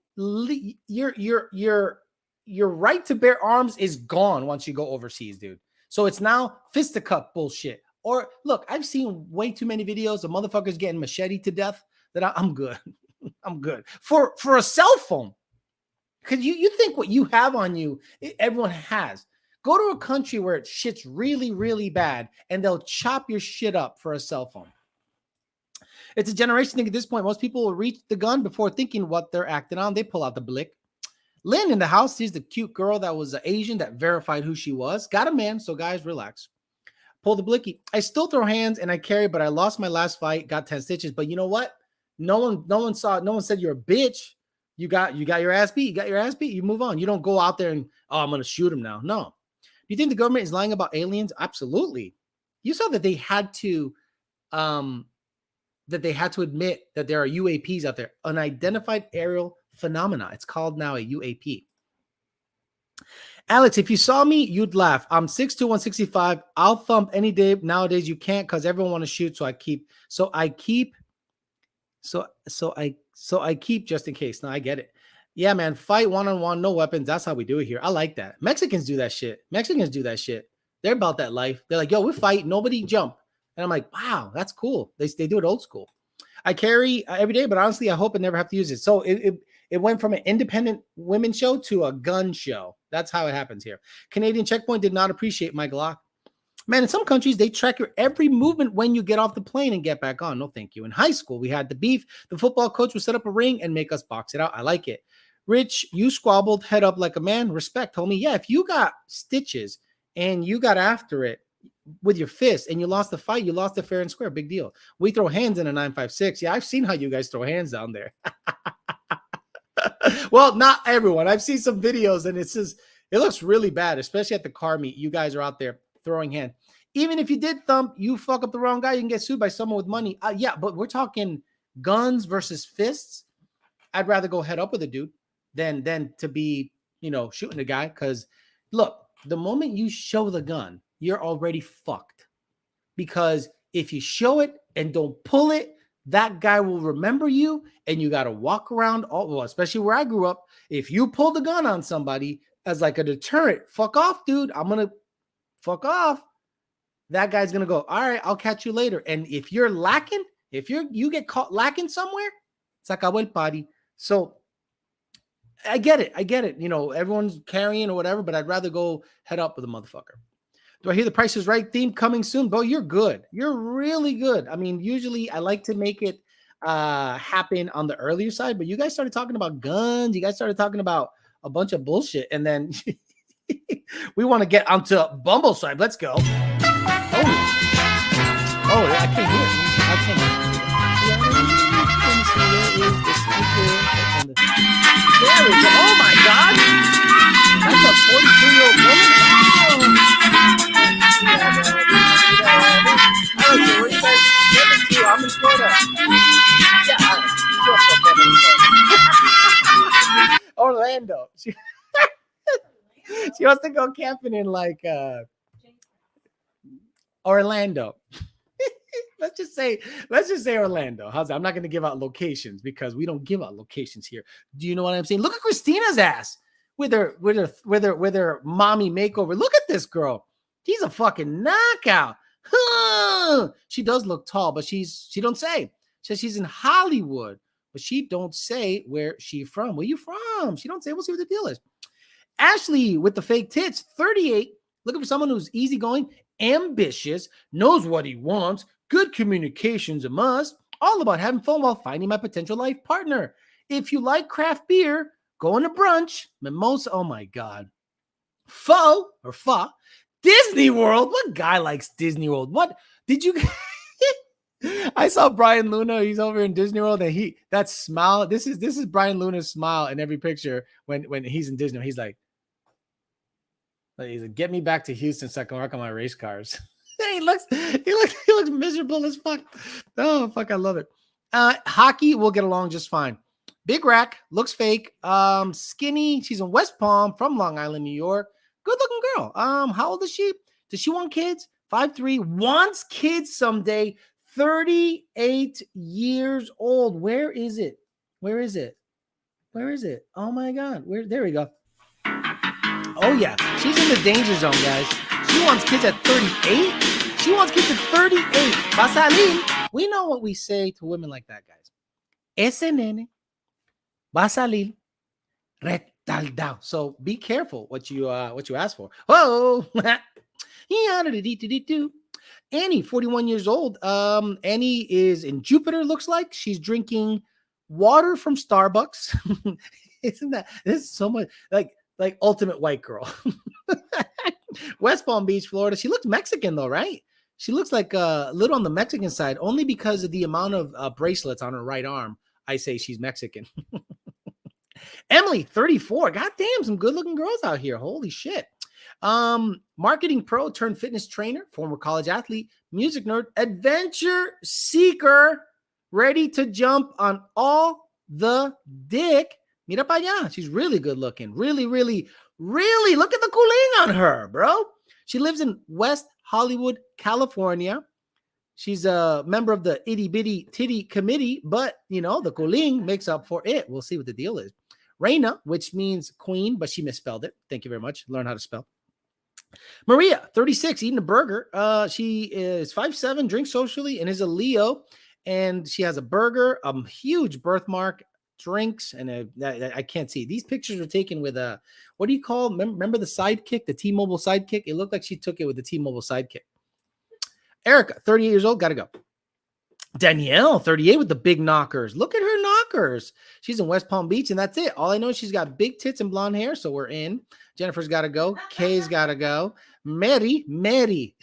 right to bear arms is gone once you go overseas, dude. So it's now fisticuff bullshit. Or look, I've seen way too many videos of motherfuckers getting machete to death that I'm good. I'm good for a cell phone. Because you think what you have on you, everyone has. Go to a country where it shit's really, really bad, and they'll chop your shit up for a cell phone. It's a generation thing at this point. Most people will reach the gun before thinking what they're acting on. They pull out the blick. Lynn in the house sees the cute girl that was Asian that verified who she was. Got a man, so guys, relax. Pull the blicky. I still throw hands and I carry, but I lost my last fight. Got 10 stitches. But you know what? No one saw it. No one said you're a bitch. You got your ass beat. You got your ass beat. You move on. You don't go out there and, oh, I'm going to shoot him now. No. Do you think the government is lying about aliens? Absolutely. You saw that they had to admit that there are UAPs out there, unidentified aerial phenomena. It's called now a UAP. Alex, if you saw me, you'd laugh. I'm 6'2", 165. I'll thump any day. Nowadays, you can't because everyone want to shoot. So I keep just in case. No, I get it. Yeah, man. Fight one-on-one, no weapons. That's how we do it here. I like that. Mexicans do that shit. They're about that life. They're like, yo, we fight. Nobody jump. And I'm like, wow, that's cool. They do it old school. I carry every day, but honestly, I hope I never have to use it. So it went from an independent women's show to a gun show. That's how it happens here. Canadian checkpoint did not appreciate my Glock. Man, in some countries, they track your every movement when you get off the plane and get back on. No, thank you. In high school, we had the beef. The football coach would set up a ring and make us box it out. I like it. Rich, you squabbled, head up like a man. Respect, homie. Yeah, if you got stitches and you got after it with your fist and you lost the fight, you lost it fair and square. Big deal. We throw hands in a 9.56. Yeah, I've seen how you guys throw hands down there. Well, not everyone. I've seen some videos and it looks really bad, especially at the car meet. You guys are out there throwing hand. Even if you did thump, you fuck up the wrong guy, you can get sued by someone with money. Yeah, but we're talking guns versus fists. I'd rather go head up with a dude than to be, shooting a guy. Because look, the moment you show the gun, you're already fucked. Because if you show it and don't pull it, that guy will remember you, and you got to walk around, especially where I grew up. If you pull the gun on somebody as like a deterrent, fuck off, dude. I'm going to fuck off. That guy's going to go, all right, I'll catch you later. And if you're lacking, you get caught lacking somewhere, it's like I went party. So I get it. Everyone's carrying or whatever, but I'd rather go head up with a motherfucker. Do I hear the Price is Right theme coming soon? Bro, you're good. You're really good. I mean, usually I like to make it happen on the earlier side, but you guys started talking about guns. You guys started talking about a bunch of bullshit. And then we want to get onto Bumble side. Let's go. Oh, I can't hear it. There we go. Oh, my God. That's a 42-year-old woman. I'm in Florida. Orlando. She wants to go camping in like Orlando. Let's just say Orlando. How's that? I'm not going to give out locations because we don't give out locations here. Do you know what I'm saying? Look at Christina's ass with her mommy makeover. Look at this girl. She's a fucking knockout. She does look tall, but she don't say. She says she's in Hollywood, but she don't say where she from. Where you from? She don't say. We'll see what the deal is. Ashley with the fake tits, 38, looking for someone who's easygoing, ambitious, knows what he wants, good communication's a must, all about having fun while finding my potential life partner. If you like craft beer, going to brunch, mimosa, oh my God. Pho. Disney World. What guy likes Disney World? What did you? I saw Brian Luna. He's over in Disney World, and that smile. This is Brian Luna's smile in every picture when he's in Disney. He's like, get me back to Houston so I can work on my race cars. he looks miserable as fuck. Oh fuck, I love it. Hockey will get along just fine. Big Rack looks fake. Skinny. She's in West Palm from Long Island, New York. Good looking girl. How old is she? Does she want kids? 5'3", wants kids someday. 38 years old. Where is it? Where is it? Where is it? Oh my God. There we go. Oh yeah. She's in the danger zone, guys. She wants kids at 38. She wants kids at 38. Va salir. We know what we say to women like that, guys. Ese nene va salir retardado. So be careful what you ask for. Whoa. Annie, 41 years old. Annie is in Jupiter, looks like. She's drinking water from Starbucks. Isn't that, this is so much like ultimate white girl. West Palm Beach, Florida. She looks Mexican though, right? She looks like a little on the Mexican side, only because of the amount of bracelets on her right arm. I say she's Mexican. Emily, 34. God damn, some good looking girls out here. Holy shit. Marketing pro turned fitness trainer, former college athlete, music nerd, adventure seeker, ready to jump on all the dick. Mira pa allá. She's really good looking. Really, really, really. Look at the cooling on her, bro. She lives in West Hollywood, California. She's a member of the itty bitty titty committee, but you know, the cooling makes up for it. We'll see what the deal is. Reina, which means queen, but she misspelled it. Thank you very much. Learn how to spell. Maria, 36, eating a burger. She is 5'7", drinks socially, and is a Leo. And she has a burger, a huge birthmark, drinks, and I can't see. These pictures were taken with a, what do you call, remember the sidekick, the T-Mobile sidekick? It looked like she took it with the T-Mobile sidekick. Erica, 38 years old, gotta go. Danielle, 38 with the big knockers. Look at her knockers. She's in West Palm Beach, and that's it. All I know is she's got big tits and blonde hair, so we're in. Jennifer's got to go. Kay's got to go. Mary.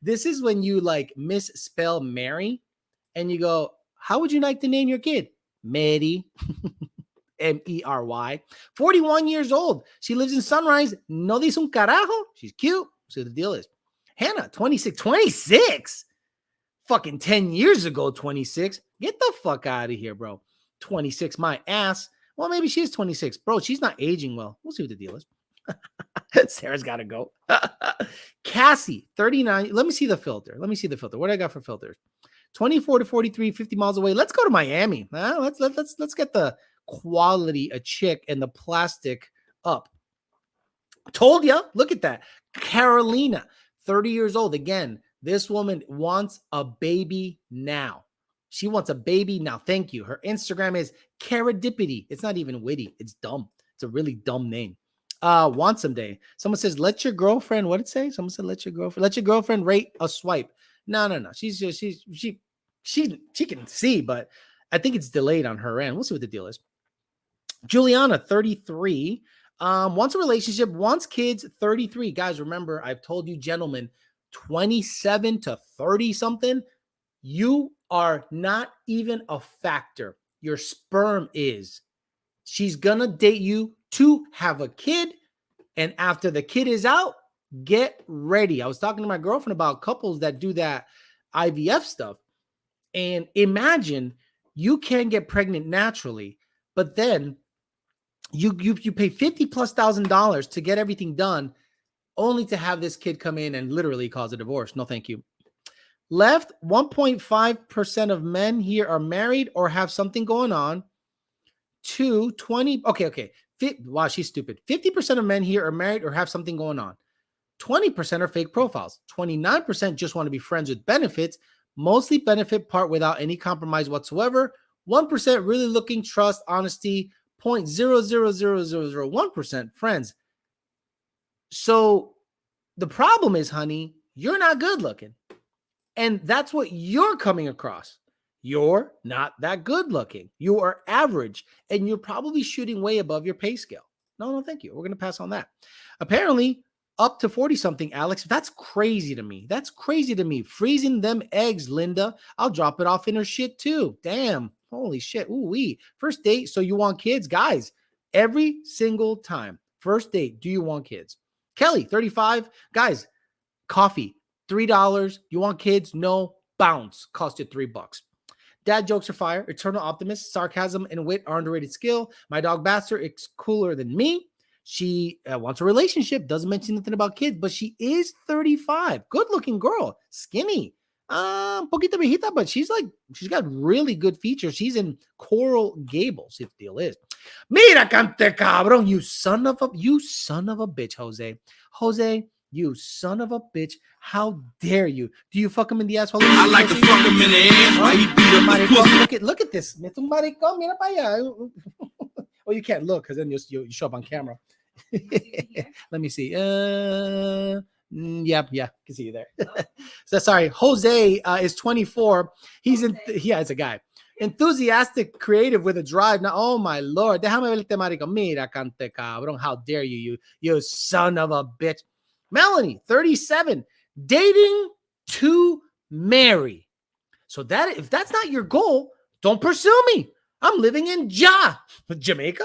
This is when you like misspell Mary, and you go, how would you like to name your kid? Mary. Mery. 41 years old. She lives in Sunrise. No dice un carajo. She's cute. So the deal is. Hannah, 26. 26? Fucking 10 years ago, 26. Get the fuck out of here, bro. 26, my ass. Well, maybe she's 26. Bro, she's not aging well. We'll see what the deal is. Sarah's got to go. Cassie, 39. Let me see the filter. What do I got for filters? 24 to 43, 50 miles away. Let's go to Miami. Let's get the quality a chick and the plastic up. Told ya. Look at that. Carolina, 30 years old. Again, this woman wants a baby now. She wants a baby now. Thank you. Her Instagram is Caradippity. It's not even witty. It's dumb. It's a really dumb name. Want someday. Someone says, let your girlfriend, what did it say? Someone said, let your girlfriend rate a swipe. No. She can see, but I think it's delayed on her end. We'll see what the deal is. Juliana, 33. Wants a relationship, wants kids, 33. Guys, remember, I've told you, gentlemen, 27 to 30 something, you are not even a factor. Your sperm is. She's gonna date you to have a kid, and after the kid is out, get ready. I was talking to my girlfriend about couples that do that IVF stuff, and imagine you can get pregnant naturally, but then you pay $50,000+ to get everything done, only to have this kid come in and literally cause a divorce. No, thank you. Left, 1.5% of men here are married or have something going on. 20. Okay. Wow, she's stupid. 50% of men here are married or have something going on. 20% are fake profiles. 29% just want to be friends with benefits. Mostly benefit part without any compromise whatsoever. 1% really looking, trust, honesty. 0.000001% friends. So the problem is, honey, you're not good looking. And that's what you're coming across. You're not that good looking. You are average, and you're probably shooting way above your pay scale. No, thank you. We're going to pass on that. Apparently, up to 40-something, Alex. That's crazy to me. Freezing them eggs, Linda. I'll drop it off in her shit too. Damn. Holy shit. Ooh-wee. First date, so you want kids? Guys, every single time. First date, do you want kids? Kelly, 35. Guys, coffee, $3. You want kids? No. Bounce. Cost you $3. Dad jokes are fire. Eternal optimist. Sarcasm and wit are underrated skill. My dog Baxter is cooler than me. She wants a relationship. Doesn't mention nothing about kids, but she is 35. Good looking girl. Skinny. Poquita viejita, but she's got really good features. She's in Coral Gables, if the deal is. Mira, cante cabrón, you son of a bitch, Jose. Jose, you son of a bitch. How dare you? Do you fuck him in the ass? I like to fuck him in the ass while he beat up the pussy. Look at this. Maricón, mira para allá. Well, you can't look because then you show up on camera. Let me see. Yeah, I can see you there. So sorry, Jose is 24. He's it's a guy. Enthusiastic, creative with a drive. Now, oh my lord, déjame verte, marico. Mira, cante cabrón. How dare you son of a bitch. Melanie, 37, dating to marry. So that if that's not your goal, don't pursue me. I'm living in Jamaica.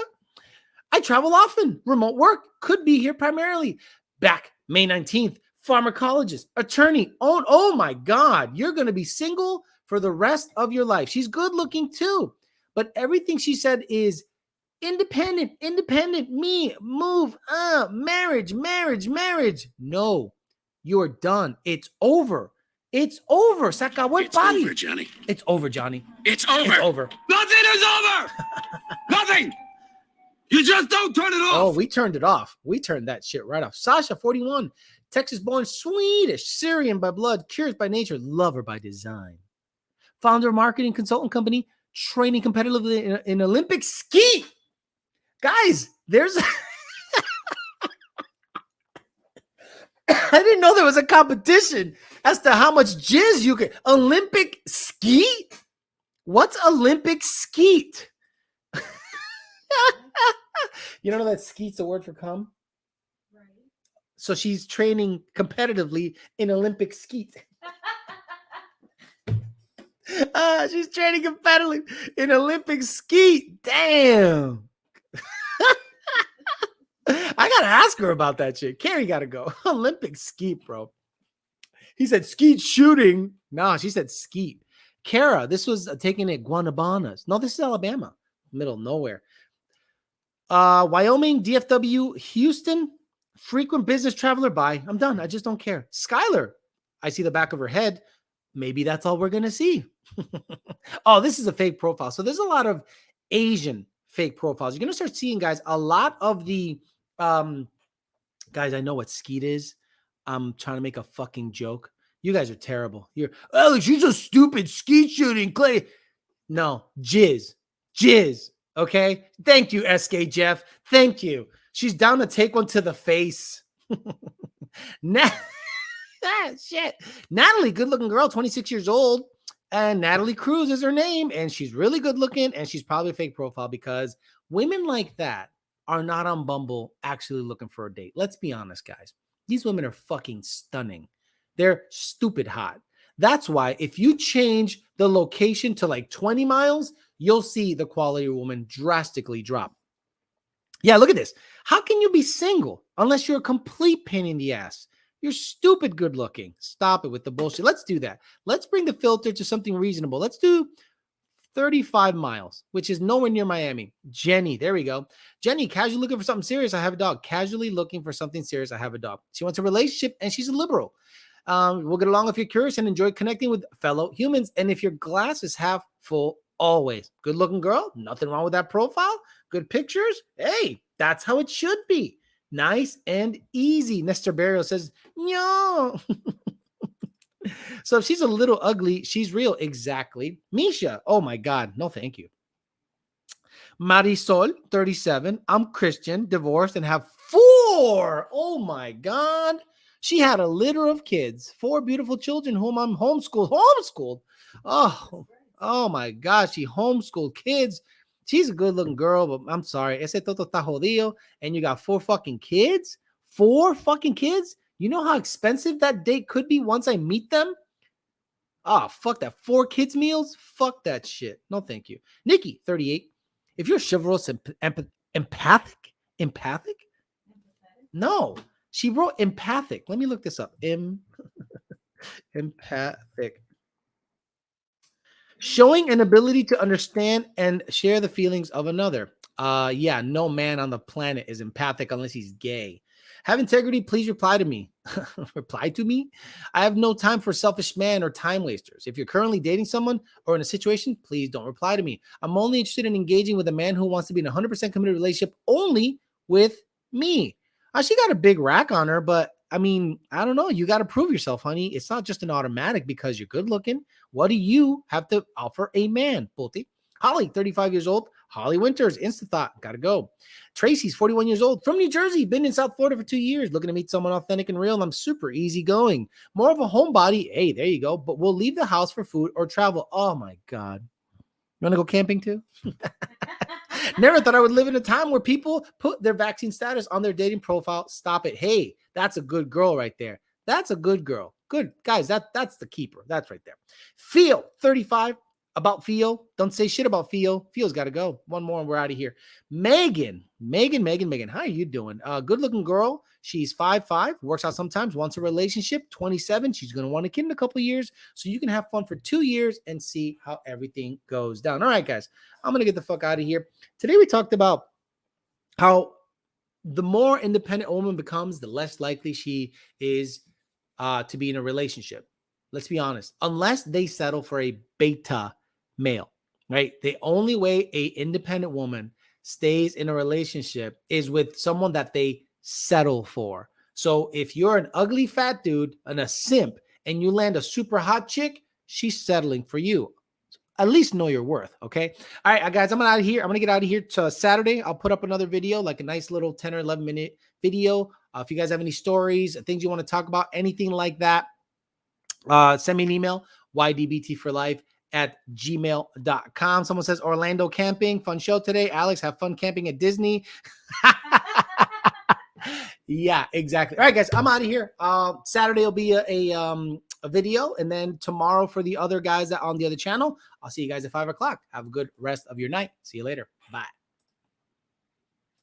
I travel often. Remote work. Could be here primarily. Back May 19th. Pharmacologist. Attorney. Oh my God. You're going to be single for the rest of your life. She's good looking too. But everything she said is independent, me, move, marriage. No, you're done. It's over. Se acabó el party. It's over, Johnny. It's over, Johnny. It's over. It's over. Nothing is over. Nothing. You just don't turn it off. Oh, we turned it off. We turned that shit right off. Sasha, 41, Texas-born, Swedish, Syrian by blood, curious by nature, lover by design. Founder of marketing consultant company, training competitively in Olympic ski. Guys, there's... I didn't know there was a competition as to how much jizz you could... Olympic skeet? What's Olympic skeet? You don't know that skeet's a word for cum? Right. So she's training competitively in Olympic skeet. She's training competitively in Olympic skeet. Damn. I gotta ask her about that shit. Carrie gotta go. Olympic skeet, bro. He said skeet shooting. No, she said skeet. Kara, this was taken at Guanabanas. No, this is Alabama. Middle of nowhere. Wyoming, DFW, Houston, frequent business traveler. Bye. I'm done. I just don't care. Skylar, I see the back of her head. Maybe that's all we're going to see. Oh, this is a fake profile. So there's a lot of Asian fake profiles. You're going to start seeing, guys, a lot of the, guys, I know what skeet is. I'm trying to make a fucking joke. You guys are terrible. Alex, she's a stupid skeet shooting, Clay. No, jizz. Okay. Thank you, SK Jeff. Thank you. She's down to take one to the face. Shit. Natalie, good looking girl, 26 years old. And Natalie Cruz is her name. And she's really good looking. And she's probably a fake profile because women like that are not on Bumble actually looking for a date. Let's be honest, guys. These women are fucking stunning. They're stupid hot. That's why if you change the location to like 20 miles, you'll see the quality of woman drastically drop. Yeah, look at this. How can you be single unless you're a complete pain in the ass? You're stupid good looking. Stop it with the bullshit. Let's do that. Let's bring the filter to something reasonable. Let's do 35 miles, which is nowhere near Miami. Jenny, there we go. Jenny, casually looking for something serious. I have a dog. Casually looking for something serious. I have a dog. She wants a relationship and she's a liberal. We'll get along if you're curious and enjoy connecting with fellow humans. And if your glass is half full, always. Good looking girl. Nothing wrong with that profile. Good pictures. Hey, that's how it should be. Nice and easy. Nestor Barrio says, no. So if she's a little ugly, she's real. Exactly. Misha. Oh my God. No, thank you. Marisol, 37. I'm Christian, divorced, and have 4. Oh my God. She had a litter of kids, 4 beautiful children whom I'm homeschooled. Oh my gosh. She homeschooled kids. She's a good looking girl, but I'm sorry. Ese toto está jodido. And you got 4 fucking kids? 4 fucking kids? You know how expensive that date could be once I meet them? Oh, fuck that. 4 kids meals? Fuck that shit. No, thank you. Nikki, 38. If you're chivalrous and empathic? No. She wrote empathic. Let me look this up. Empathic. Showing an ability to understand and share the feelings of another. Yeah, no man on the planet is empathic unless he's gay. Have integrity, please reply to me. Reply to me? I have no time for selfish man or time wasters. If you're currently dating someone or in a situation, please don't reply to me. I'm only interested in engaging with a man who wants to be in a 100% committed relationship only with me. She got a big rack on her, but I mean, I don't know. You got to prove yourself, honey. It's not just an automatic because you're good looking. What do you have to offer a man, Puti? Holly, 35 years old. Holly Winters, Instathought, gotta go. Tracy's 41 years old, from New Jersey, been in South Florida for 2 years, looking to meet someone authentic and real, and I'm super easygoing. More of a homebody. Hey, there you go. But we'll leave the house for food or travel. Oh my God. You want to go camping too? Never thought I would live in a time where people put their vaccine status on their dating profile. Stop it. Hey, that's a good girl right there. That's a good girl. Good guys. That's the keeper. That's right there. Feel 35 about Feel. Don't say shit about Feel. Feel's got to go. One more and we're out of here. Megan. How are you doing? Good looking girl. She's 5'5", works out sometimes, wants a relationship, 27. She's going to want a kid in a couple of years. So you can have fun for 2 years and see how everything goes down. All right, guys, I'm going to get the fuck out of here. Today we talked about how the more independent a woman becomes, the less likely she is to be in a relationship. Let's be honest. Unless they settle for a beta male, right? The only way a independent woman stays in a relationship is with someone that they settle for. So if you're an ugly fat dude and a simp and you land a super hot chick, she's settling for you. At least know your worth, okay? All right, guys, I'm out of here. I'm going to get out of here to Saturday. I'll put up another video, like a nice little 10 or 11 minute video. If you guys have any stories, things you want to talk about, anything like that, send me an email, ydbtforlife@gmail.com. Someone says Orlando camping, fun show today. Alex, have fun camping at Disney. Yeah, exactly. All right, guys, I'm out of here. Saturday will be a video, and then tomorrow for the other guys that on the other channel. I'll see you guys at 5 o'clock. Have a good rest of your night. See you later. Bye.